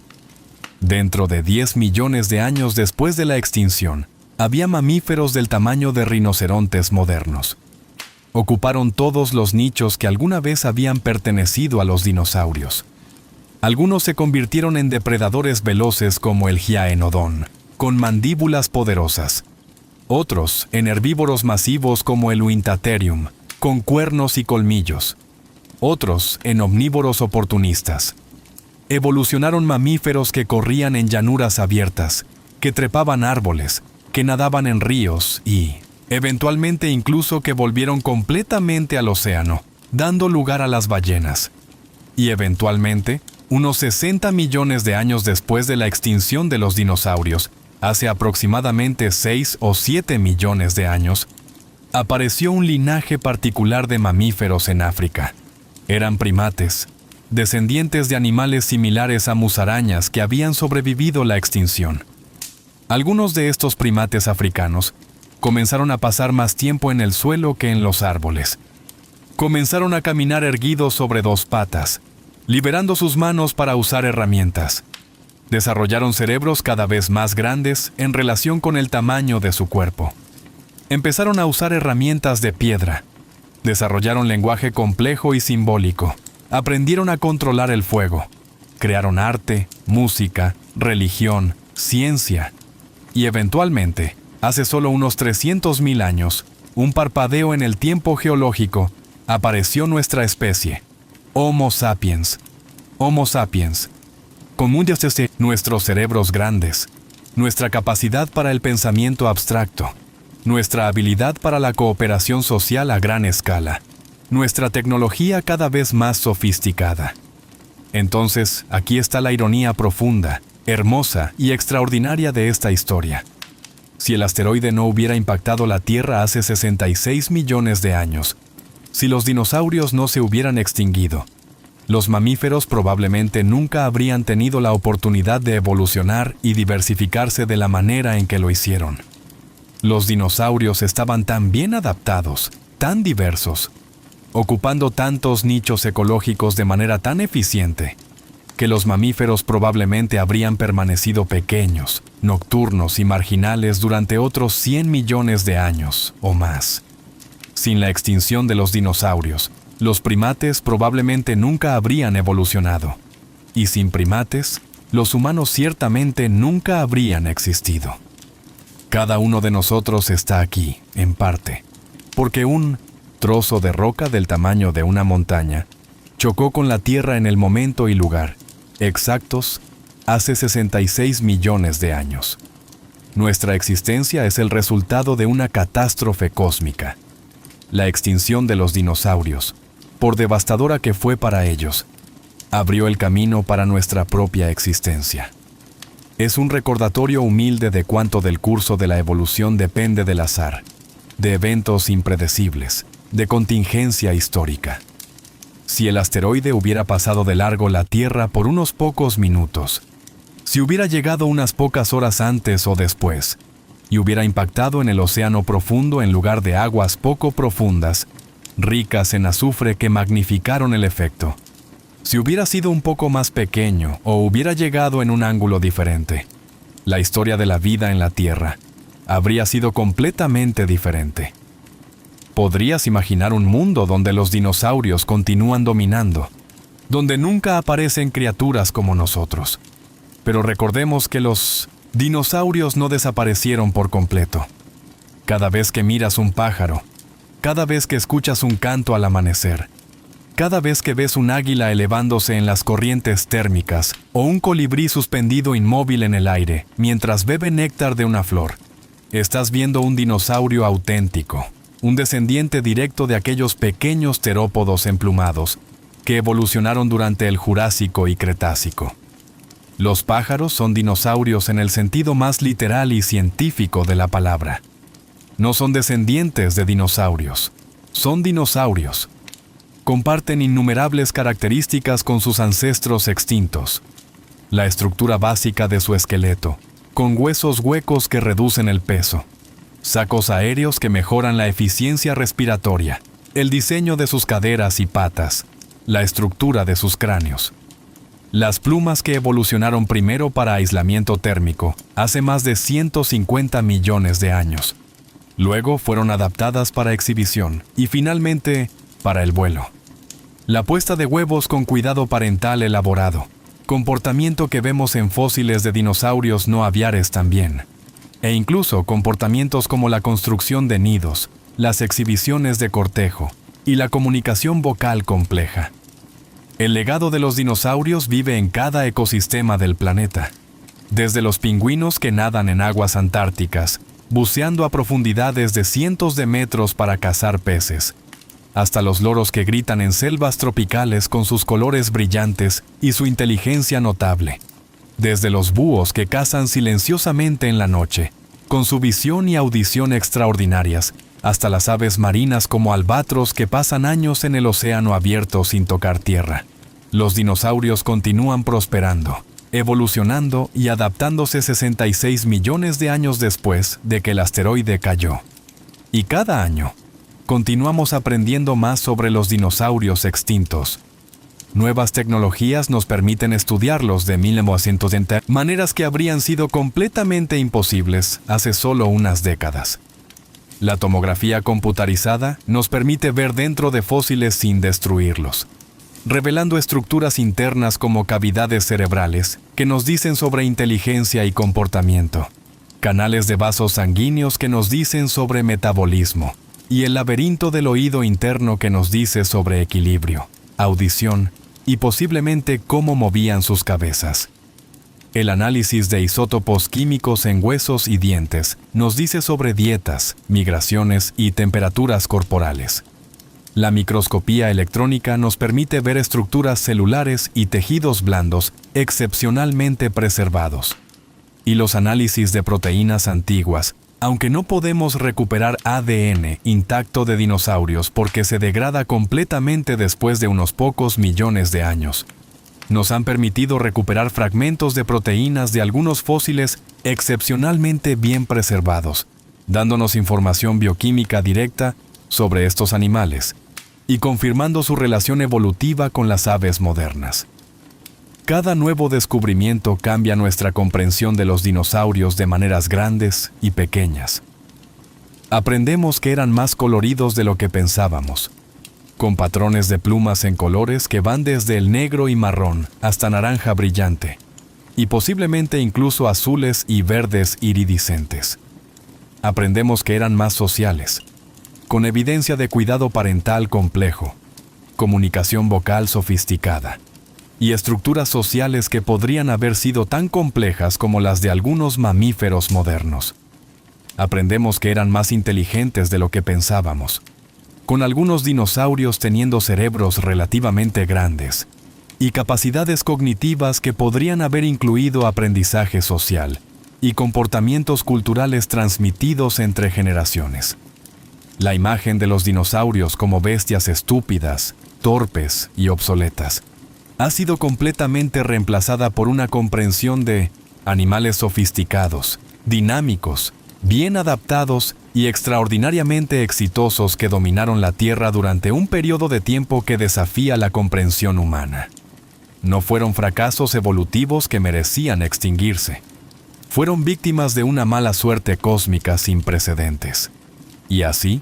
Dentro de 10 millones de años después de la extinción, había mamíferos del tamaño de rinocerontes modernos. Ocuparon todos los nichos que alguna vez habían pertenecido a los dinosaurios. Algunos se convirtieron en depredadores veloces como el Gyaenodon, con mandíbulas poderosas. Otros en herbívoros masivos como el Uintatherium, con cuernos y colmillos. Otros en omnívoros oportunistas. Evolucionaron mamíferos que corrían en llanuras abiertas, que trepaban árboles, que nadaban en ríos y, eventualmente incluso que volvieron completamente al océano, dando lugar a las ballenas. Y eventualmente, unos 60 millones de años después de la extinción de los dinosaurios, hace aproximadamente 6 o 7 millones de años, apareció un linaje particular de mamíferos en África. Eran primates, descendientes de animales similares a musarañas que habían sobrevivido la extinción. Algunos de estos primates africanos comenzaron a pasar más tiempo en el suelo que en los árboles. Comenzaron a caminar erguidos sobre dos patas, liberando sus manos para usar herramientas. Desarrollaron cerebros cada vez más grandes en relación con el tamaño de su cuerpo. Empezaron a usar herramientas de piedra. Desarrollaron lenguaje complejo y simbólico. Aprendieron a controlar el fuego. Crearon arte, música, religión, ciencia. Y eventualmente, hace solo unos 300.000 años, un parpadeo en el tiempo geológico, apareció nuestra especie, Homo sapiens. Homo sapiens. Con muchos de nuestros cerebros grandes, nuestra capacidad para el pensamiento abstracto, nuestra habilidad para la cooperación social a gran escala, nuestra tecnología cada vez más sofisticada. Entonces, aquí está la ironía profunda, hermosa y extraordinaria de esta historia. Si el asteroide no hubiera impactado la Tierra hace 66 millones de años, si los dinosaurios no se hubieran extinguido, los mamíferos probablemente nunca habrían tenido la oportunidad de evolucionar y diversificarse de la manera en que lo hicieron. Los dinosaurios estaban tan bien adaptados, tan diversos, ocupando tantos nichos ecológicos de manera tan eficiente que los mamíferos probablemente habrían permanecido pequeños, nocturnos y marginales durante otros 100 millones de años o más. Sin la extinción de los dinosaurios, los primates probablemente nunca habrían evolucionado. Y sin primates, los humanos ciertamente nunca habrían existido. Cada uno de nosotros está aquí, en parte, porque un trozo de roca del tamaño de una montaña chocó con la Tierra en el momento y lugar exactos hace 66 millones de años. Nuestra existencia es el resultado de una catástrofe cósmica. La extinción de los dinosaurios, por devastadora que fue para ellos, abrió el camino para nuestra propia existencia. Es un recordatorio humilde de cuánto del curso de la evolución depende del azar, de eventos impredecibles, de contingencia histórica. Si el asteroide hubiera pasado de largo la Tierra por unos pocos minutos, si hubiera llegado unas pocas horas antes o después, y hubiera impactado en el océano profundo en lugar de aguas poco profundas, ricas en azufre que magnificaron el efecto, si hubiera sido un poco más pequeño o hubiera llegado en un ángulo diferente, la historia de la vida en la Tierra habría sido completamente diferente. ¿Podrías imaginar un mundo donde los dinosaurios continúan dominando, donde nunca aparecen criaturas como nosotros? Pero recordemos que los dinosaurios no desaparecieron por completo. Cada vez que miras un pájaro, cada vez que escuchas un canto al amanecer, cada vez que ves un águila elevándose en las corrientes térmicas o un colibrí suspendido inmóvil en el aire mientras bebe néctar de una flor, estás viendo un dinosaurio auténtico, un descendiente directo de aquellos pequeños terópodos emplumados que evolucionaron durante el Jurásico y Cretácico. Los pájaros son dinosaurios en el sentido más literal y científico de la palabra. No son descendientes de dinosaurios, son dinosaurios. Comparten innumerables características con sus ancestros extintos. La estructura básica de su esqueleto, con huesos huecos que reducen el peso, sacos aéreos que mejoran la eficiencia respiratoria, el diseño de sus caderas y patas, la estructura de sus cráneos. Las plumas que evolucionaron primero para aislamiento térmico hace más de 150 millones de años. Luego fueron adaptadas para exhibición y finalmente para el vuelo. La puesta de huevos con cuidado parental elaborado, comportamiento que vemos en fósiles de dinosaurios no aviares también. E incluso comportamientos como la construcción de nidos, las exhibiciones de cortejo y la comunicación vocal compleja. El legado de los dinosaurios vive en cada ecosistema del planeta. Desde los pingüinos que nadan en aguas antárticas, buceando a profundidades de cientos de metros para cazar peces, hasta los loros que gritan en selvas tropicales con sus colores brillantes y su inteligencia notable. Desde los búhos que cazan silenciosamente en la noche, con su visión y audición extraordinarias, hasta las aves marinas como albatros que pasan años en el océano abierto sin tocar tierra. Los dinosaurios continúan prosperando, evolucionando y adaptándose 66 millones de años después de que el asteroide cayó. Y cada año, continuamos aprendiendo más sobre los dinosaurios extintos. Nuevas tecnologías nos permiten estudiarlos de 1970, maneras que habrían sido completamente imposibles hace solo unas décadas. La tomografía computarizada nos permite ver dentro de fósiles sin destruirlos, revelando estructuras internas como cavidades cerebrales que nos dicen sobre inteligencia y comportamiento, canales de vasos sanguíneos que nos dicen sobre metabolismo, y el laberinto del oído interno que nos dice sobre equilibrio, audición y posiblemente cómo movían sus cabezas. El análisis de isótopos químicos en huesos y dientes nos dice sobre dietas, migraciones y temperaturas corporales. La microscopía electrónica nos permite ver estructuras celulares y tejidos blandos excepcionalmente preservados. Y los análisis de proteínas antiguas, aunque no podemos recuperar ADN intacto de dinosaurios porque se degrada completamente después de unos pocos millones de años, nos han permitido recuperar fragmentos de proteínas de algunos fósiles excepcionalmente bien preservados, dándonos información bioquímica directa sobre estos animales, y confirmando su relación evolutiva con las aves modernas. Cada nuevo descubrimiento cambia nuestra comprensión de los dinosaurios de maneras grandes y pequeñas. Aprendemos que eran más coloridos de lo que pensábamos, con patrones de plumas en colores que van desde el negro y marrón hasta naranja brillante, y posiblemente incluso azules y verdes iridiscentes. Aprendemos que eran más sociales, con evidencia de cuidado parental complejo, comunicación vocal sofisticada, y estructuras sociales que podrían haber sido tan complejas como las de algunos mamíferos modernos. Aprendemos que eran más inteligentes de lo que pensábamos, con algunos dinosaurios teniendo cerebros relativamente grandes y capacidades cognitivas que podrían haber incluido aprendizaje social y comportamientos culturales transmitidos entre generaciones. La imagen de los dinosaurios como bestias estúpidas, torpes y obsoletas ha sido completamente reemplazada por una comprensión de animales sofisticados, dinámicos, bien adaptados y extraordinariamente exitosos que dominaron la Tierra durante un periodo de tiempo que desafía la comprensión humana. No fueron fracasos evolutivos que merecían extinguirse. Fueron víctimas de una mala suerte cósmica sin precedentes. Y así,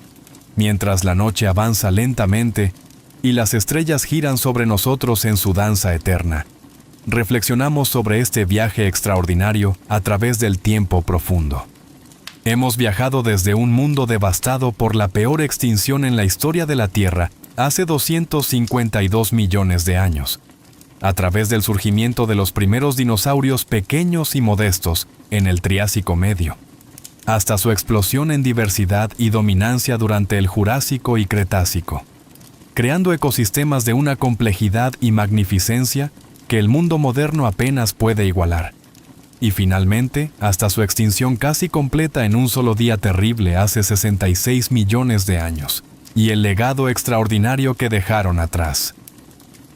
mientras la noche avanza lentamente y las estrellas giran sobre nosotros en su danza eterna, reflexionamos sobre este viaje extraordinario a través del tiempo profundo. Hemos viajado desde un mundo devastado por la peor extinción en la historia de la Tierra hace 252 millones de años, a través del surgimiento de los primeros dinosaurios pequeños y modestos en el Triásico Medio, hasta su explosión en diversidad y dominancia durante el Jurásico y Cretácico, creando ecosistemas de una complejidad y magnificencia que el mundo moderno apenas puede igualar. Y finalmente, hasta su extinción casi completa en un solo día terrible hace 66 millones de años, y el legado extraordinario que dejaron atrás.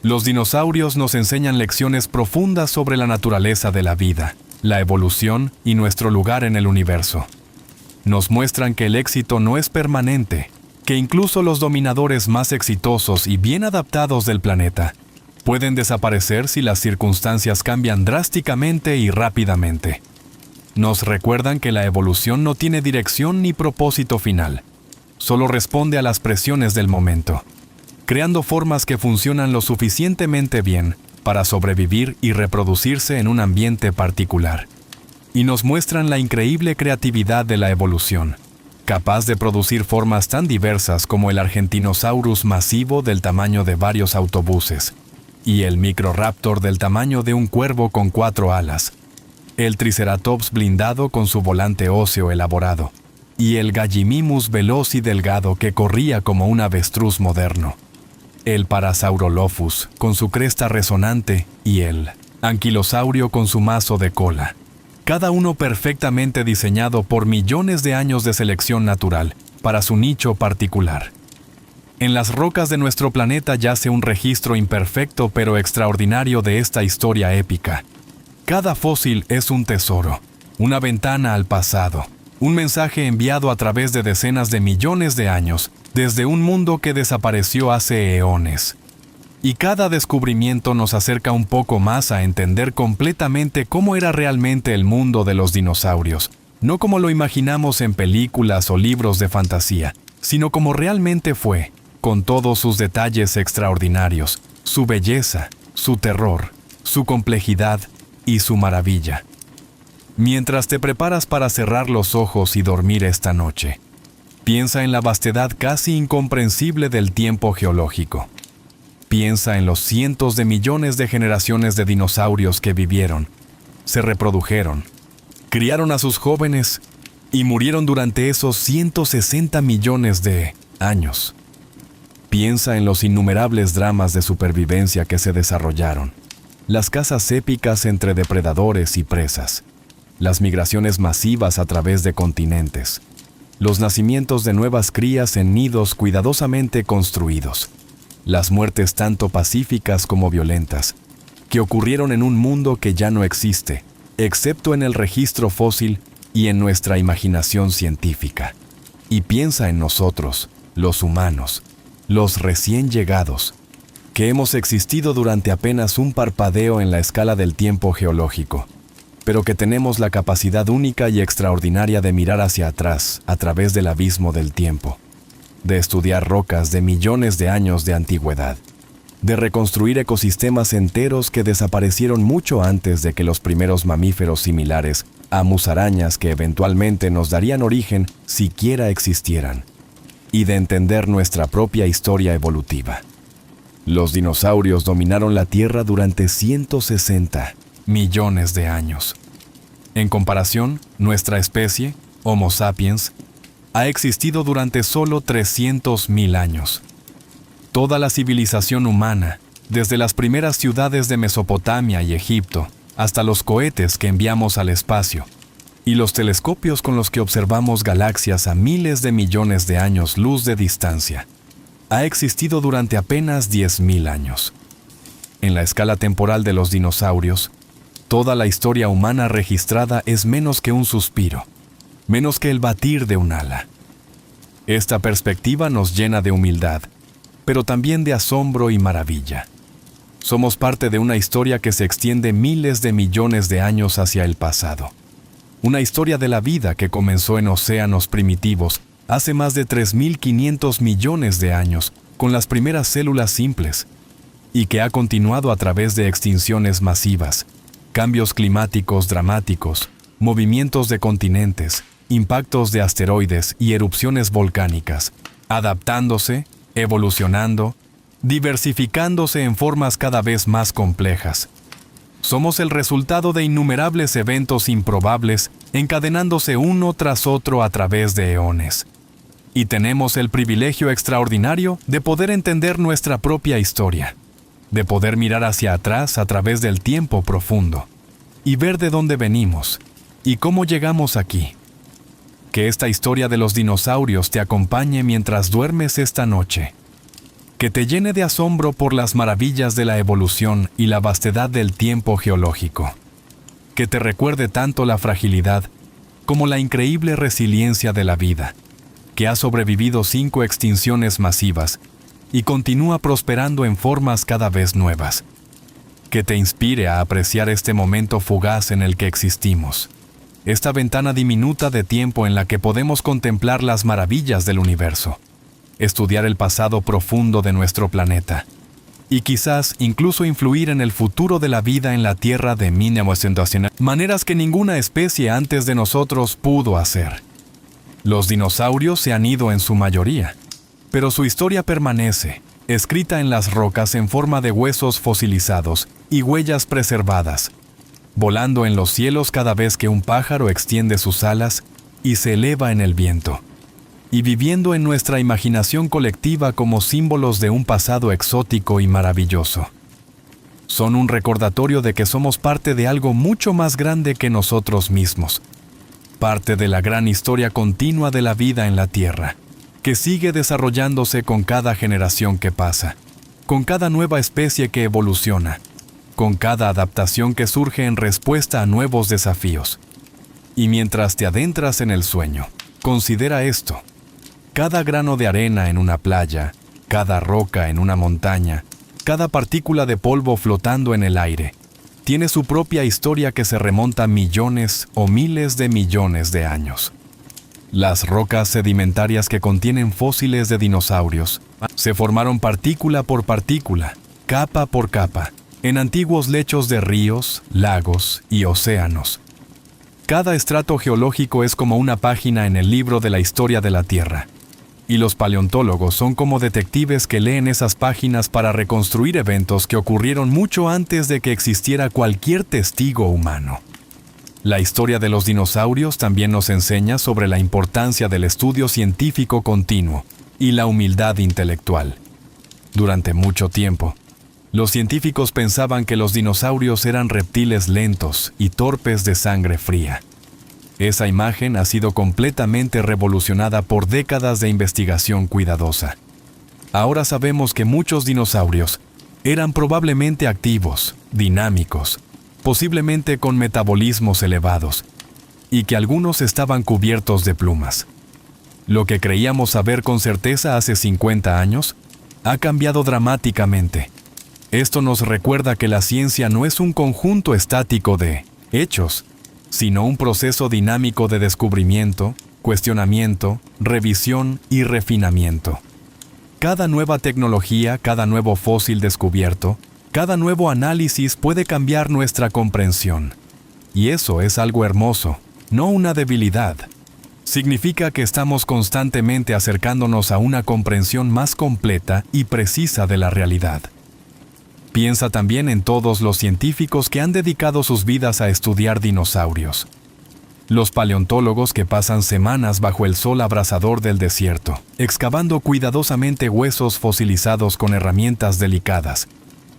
Los dinosaurios nos enseñan lecciones profundas sobre la naturaleza de la vida, la evolución y nuestro lugar en el universo. Nos muestran que el éxito no es permanente, que incluso los dominadores más exitosos y bien adaptados del planeta pueden desaparecer si las circunstancias cambian drásticamente y rápidamente. Nos recuerdan que la evolución no tiene dirección ni propósito final, solo responde a las presiones del momento, creando formas que funcionan lo suficientemente bien para sobrevivir y reproducirse en un ambiente particular. Y nos muestran la increíble creatividad de la evolución, capaz de producir formas tan diversas como el Argentinosaurus masivo del tamaño de varios autobuses, y el Microraptor del tamaño de un cuervo con 4 alas, el Triceratops blindado con su volante óseo elaborado, y el Gallimimus veloz y delgado que corría como un avestruz moderno, el Parasaurolophus con su cresta resonante y el Anquilosaurio con su mazo de cola, cada uno perfectamente diseñado por millones de años de selección natural para su nicho particular. En las rocas de nuestro planeta yace un registro imperfecto pero extraordinario de esta historia épica. Cada fósil es un tesoro, una ventana al pasado, un mensaje enviado a través de decenas de millones de años, desde un mundo que desapareció hace eones. Y cada descubrimiento nos acerca un poco más a entender completamente cómo era realmente el mundo de los dinosaurios, no como lo imaginamos en películas o libros de fantasía, sino como realmente fue, con todos sus detalles extraordinarios, su belleza, su terror, su complejidad y su maravilla. Mientras te preparas para cerrar los ojos y dormir esta noche, piensa en la vastedad casi incomprensible del tiempo geológico. Piensa en los cientos de millones de generaciones de dinosaurios que vivieron, se reprodujeron, criaron a sus jóvenes y murieron durante esos 160 millones de años. Piensa en los innumerables dramas de supervivencia que se desarrollaron, las cazas épicas entre depredadores y presas, las migraciones masivas a través de continentes, los nacimientos de nuevas crías en nidos cuidadosamente construidos, las muertes tanto pacíficas como violentas, que ocurrieron en un mundo que ya no existe, excepto en el registro fósil y en nuestra imaginación científica. Y piensa en nosotros, los humanos, los recién llegados, que hemos existido durante apenas un parpadeo en la escala del tiempo geológico, pero que tenemos la capacidad única y extraordinaria de mirar hacia atrás a través del abismo del tiempo, de estudiar rocas de millones de años de antigüedad, de reconstruir ecosistemas enteros que desaparecieron mucho antes de que los primeros mamíferos similares a musarañas que eventualmente nos darían origen siquiera existieran, y de entender nuestra propia historia evolutiva. Los dinosaurios dominaron la Tierra durante 160 millones de años. En comparación, nuestra especie, Homo sapiens, ha existido durante solo 300.000 años. Toda la civilización humana, desde las primeras ciudades de Mesopotamia y Egipto, hasta los cohetes que enviamos al espacio, y los telescopios con los que observamos galaxias a miles de millones de años luz de distancia, ha existido durante apenas 10.000 años. En la escala temporal de los dinosaurios, toda la historia humana registrada es menos que un suspiro, menos que el batir de un ala. Esta perspectiva nos llena de humildad, pero también de asombro y maravilla. Somos parte de una historia que se extiende miles de millones de años hacia el pasado. Una historia de la vida que comenzó en océanos primitivos hace más de 3.500 millones de años con las primeras células simples y que ha continuado a través de extinciones masivas, cambios climáticos dramáticos, movimientos de continentes, impactos de asteroides y erupciones volcánicas, adaptándose, evolucionando, diversificándose en formas cada vez más complejas. Somos el resultado de innumerables eventos improbables encadenándose uno tras otro a través de eones. Y tenemos el privilegio extraordinario de poder entender nuestra propia historia, de poder mirar hacia atrás a través del tiempo profundo y ver de dónde venimos y cómo llegamos aquí. Que esta historia de los dinosaurios te acompañe mientras duermes esta noche. Que te llene de asombro por las maravillas de la evolución y la vastedad del tiempo geológico. Que te recuerde tanto la fragilidad como la increíble resiliencia de la vida, que ha sobrevivido 5 extinciones masivas y continúa prosperando en formas cada vez nuevas. Que te inspire a apreciar este momento fugaz en el que existimos, esta ventana diminuta de tiempo en la que podemos contemplar las maravillas del universo, estudiar el pasado profundo de nuestro planeta, y quizás incluso influir en el futuro de la vida en la Tierra de maneras que ninguna especie antes de nosotros pudo hacer. Los dinosaurios se han ido en su mayoría, pero su historia permanece, escrita en las rocas en forma de huesos fosilizados y huellas preservadas, volando en los cielos cada vez que un pájaro extiende sus alas y se eleva en el viento, y viviendo en nuestra imaginación colectiva como símbolos de un pasado exótico y maravilloso. Son un recordatorio de que somos parte de algo mucho más grande que nosotros mismos, parte de la gran historia continua de la vida en la Tierra, que sigue desarrollándose con cada generación que pasa, con cada nueva especie que evoluciona, con cada adaptación que surge en respuesta a nuevos desafíos. Y mientras te adentras en el sueño, considera esto: cada grano de arena en una playa, cada roca en una montaña, cada partícula de polvo flotando en el aire, tiene su propia historia que se remonta millones o miles de millones de años. Las rocas sedimentarias que contienen fósiles de dinosaurios se formaron partícula por partícula, capa por capa, en antiguos lechos de ríos, lagos y océanos. Cada estrato geológico es como una página en el libro de la historia de la Tierra, y los paleontólogos son como detectives que leen esas páginas para reconstruir eventos que ocurrieron mucho antes de que existiera cualquier testigo humano. La historia de los dinosaurios también nos enseña sobre la importancia del estudio científico continuo y la humildad intelectual. Durante mucho tiempo, los científicos pensaban que los dinosaurios eran reptiles lentos y torpes de sangre fría. Esa imagen ha sido completamente revolucionada por décadas de investigación cuidadosa. Ahora sabemos que muchos dinosaurios eran probablemente activos, dinámicos, posiblemente con metabolismos elevados, y que algunos estaban cubiertos de plumas. Lo que creíamos saber con certeza hace 50 años ha cambiado dramáticamente. Esto nos recuerda que la ciencia no es un conjunto estático de hechos, sino un proceso dinámico de descubrimiento, cuestionamiento, revisión y refinamiento. Cada nueva tecnología, cada nuevo fósil descubierto, cada nuevo análisis puede cambiar nuestra comprensión. Y eso es algo hermoso, no una debilidad. Significa que estamos constantemente acercándonos a una comprensión más completa y precisa de la realidad. Piensa también en todos los científicos que han dedicado sus vidas a estudiar dinosaurios. Los paleontólogos que pasan semanas bajo el sol abrasador del desierto, excavando cuidadosamente huesos fosilizados con herramientas delicadas,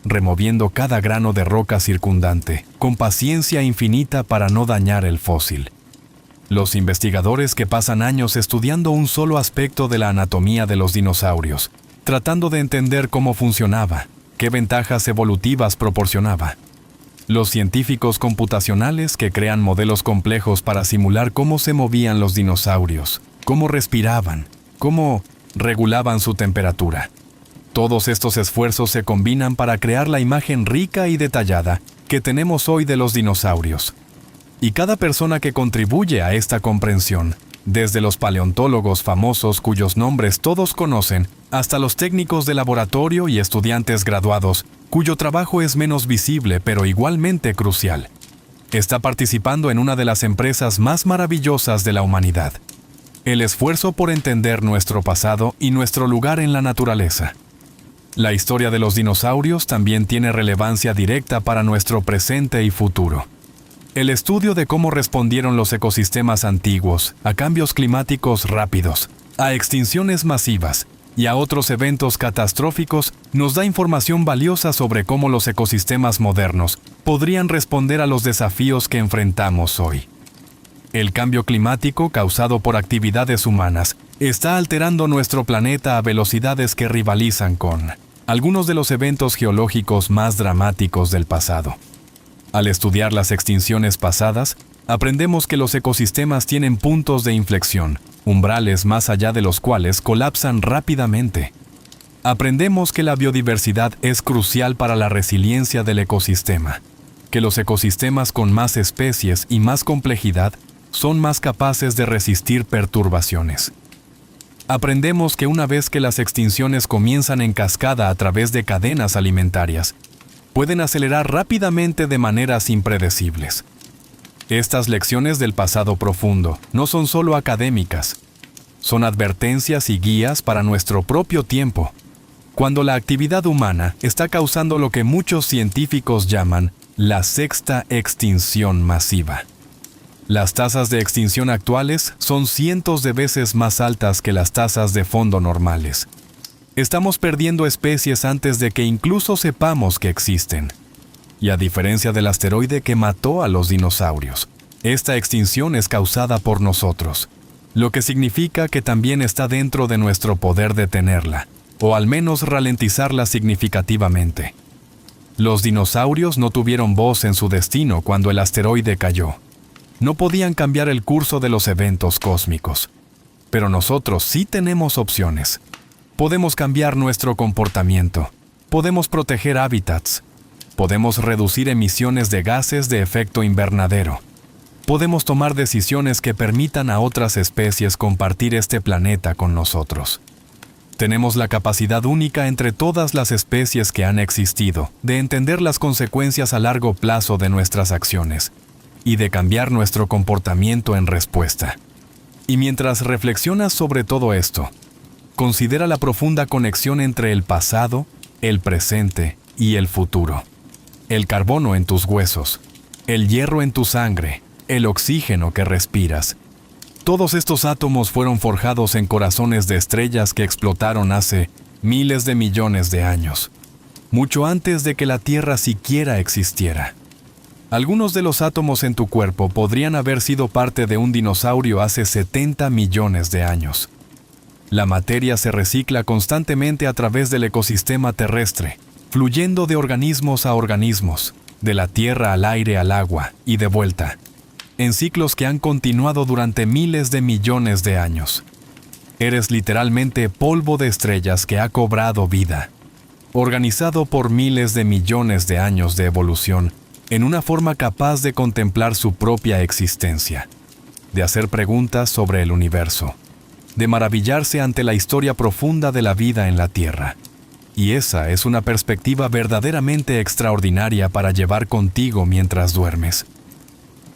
removiendo cada grano de roca circundante, con paciencia infinita para no dañar el fósil. Los investigadores que pasan años estudiando un solo aspecto de la anatomía de los dinosaurios, tratando de entender cómo funcionaba, qué ventajas evolutivas proporcionaba. Los científicos computacionales que crean modelos complejos para simular cómo se movían los dinosaurios, cómo respiraban, cómo regulaban su temperatura. Todos estos esfuerzos se combinan para crear la imagen rica y detallada que tenemos hoy de los dinosaurios. Y cada persona que contribuye a esta comprensión, desde los paleontólogos famosos cuyos nombres todos conocen, hasta los técnicos de laboratorio y estudiantes graduados, cuyo trabajo es menos visible pero igualmente crucial, está participando en una de las empresas más maravillosas de la humanidad: el esfuerzo por entender nuestro pasado y nuestro lugar en la naturaleza. La historia de los dinosaurios también tiene relevancia directa para nuestro presente y futuro. El estudio de cómo respondieron los ecosistemas antiguos a cambios climáticos rápidos, a extinciones masivas y a otros eventos catastróficos nos da información valiosa sobre cómo los ecosistemas modernos podrían responder a los desafíos que enfrentamos hoy. El cambio climático causado por actividades humanas está alterando nuestro planeta a velocidades que rivalizan con algunos de los eventos geológicos más dramáticos del pasado. Al estudiar las extinciones pasadas, aprendemos que los ecosistemas tienen puntos de inflexión, umbrales más allá de los cuales colapsan rápidamente. Aprendemos que la biodiversidad es crucial para la resiliencia del ecosistema, que los ecosistemas con más especies y más complejidad son más capaces de resistir perturbaciones. Aprendemos que una vez que las extinciones comienzan en cascada a través de cadenas alimentarias, pueden acelerar rápidamente de maneras impredecibles. Estas lecciones del pasado profundo no son solo académicas, son advertencias y guías para nuestro propio tiempo, cuando la actividad humana está causando lo que muchos científicos llaman la sexta extinción masiva. Las tasas de extinción actuales son cientos de veces más altas que las tasas de fondo normales. Estamos perdiendo especies antes de que incluso sepamos que existen. Y a diferencia del asteroide que mató a los dinosaurios, esta extinción es causada por nosotros, lo que significa que también está dentro de nuestro poder detenerla, o al menos ralentizarla significativamente. Los dinosaurios no tuvieron voz en su destino cuando el asteroide cayó. No podían cambiar el curso de los eventos cósmicos. Pero nosotros sí tenemos opciones. Podemos cambiar nuestro comportamiento, podemos proteger hábitats, podemos reducir emisiones de gases de efecto invernadero, podemos tomar decisiones que permitan a otras especies compartir este planeta con nosotros. Tenemos la capacidad única entre todas las especies que han existido de entender las consecuencias a largo plazo de nuestras acciones y de cambiar nuestro comportamiento en respuesta. Y mientras reflexionas sobre todo esto, considera la profunda conexión entre el pasado, el presente y el futuro. El carbono en tus huesos, el hierro en tu sangre, el oxígeno que respiras. Todos estos átomos fueron forjados en corazones de estrellas que explotaron hace miles de millones de años, mucho antes de que la Tierra siquiera existiera. Algunos de los átomos en tu cuerpo podrían haber sido parte de un dinosaurio hace 70 millones de años. La materia se recicla constantemente a través del ecosistema terrestre, fluyendo de organismos a organismos, de la tierra al aire al agua y de vuelta, en ciclos que han continuado durante miles de millones de años. Eres literalmente polvo de estrellas que ha cobrado vida, organizado por miles de millones de años de evolución, en una forma capaz de contemplar su propia existencia, de hacer preguntas sobre el universo, de maravillarse ante la historia profunda de la vida en la Tierra. Y esa es una perspectiva verdaderamente extraordinaria para llevar contigo mientras duermes.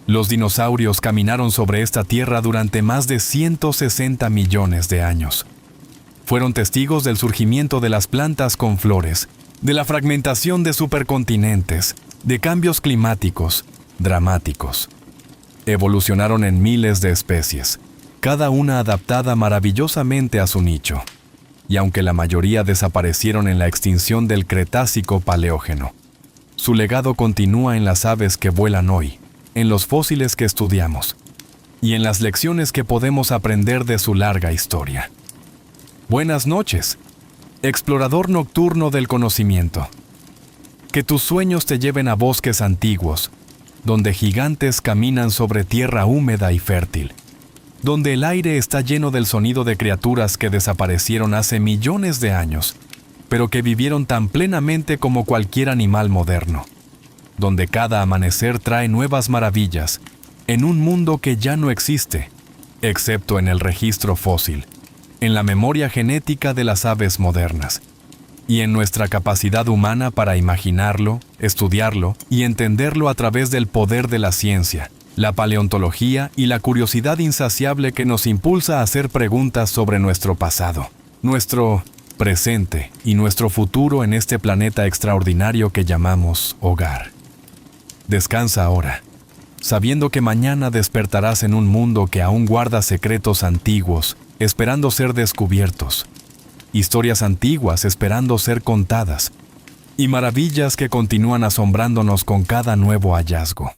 Los dinosaurios caminaron sobre esta Tierra durante más de 160 millones de años. Fueron testigos del surgimiento de las plantas con flores, de la fragmentación de supercontinentes, de cambios climáticos dramáticos. Evolucionaron en miles de especies, cada una adaptada maravillosamente a su nicho. Y aunque la mayoría desaparecieron en la extinción del Cretácico-Paleógeno, su legado continúa en las aves que vuelan hoy, en los fósiles que estudiamos, y en las lecciones que podemos aprender de su larga historia. Buenas noches, explorador nocturno del conocimiento. Que tus sueños te lleven a bosques antiguos, donde gigantes caminan sobre tierra húmeda y fértil, donde el aire está lleno del sonido de criaturas que desaparecieron hace millones de años, pero que vivieron tan plenamente como cualquier animal moderno, donde cada amanecer trae nuevas maravillas, en un mundo que ya no existe, excepto en el registro fósil, en la memoria genética de las aves modernas, y en nuestra capacidad humana para imaginarlo, estudiarlo y entenderlo a través del poder de la ciencia, la paleontología y la curiosidad insaciable que nos impulsa a hacer preguntas sobre nuestro pasado, nuestro presente y nuestro futuro en este planeta extraordinario que llamamos hogar. Descansa ahora, sabiendo que mañana despertarás en un mundo que aún guarda secretos antiguos, esperando ser descubiertos, historias antiguas esperando ser contadas, y maravillas que continúan asombrándonos con cada nuevo hallazgo.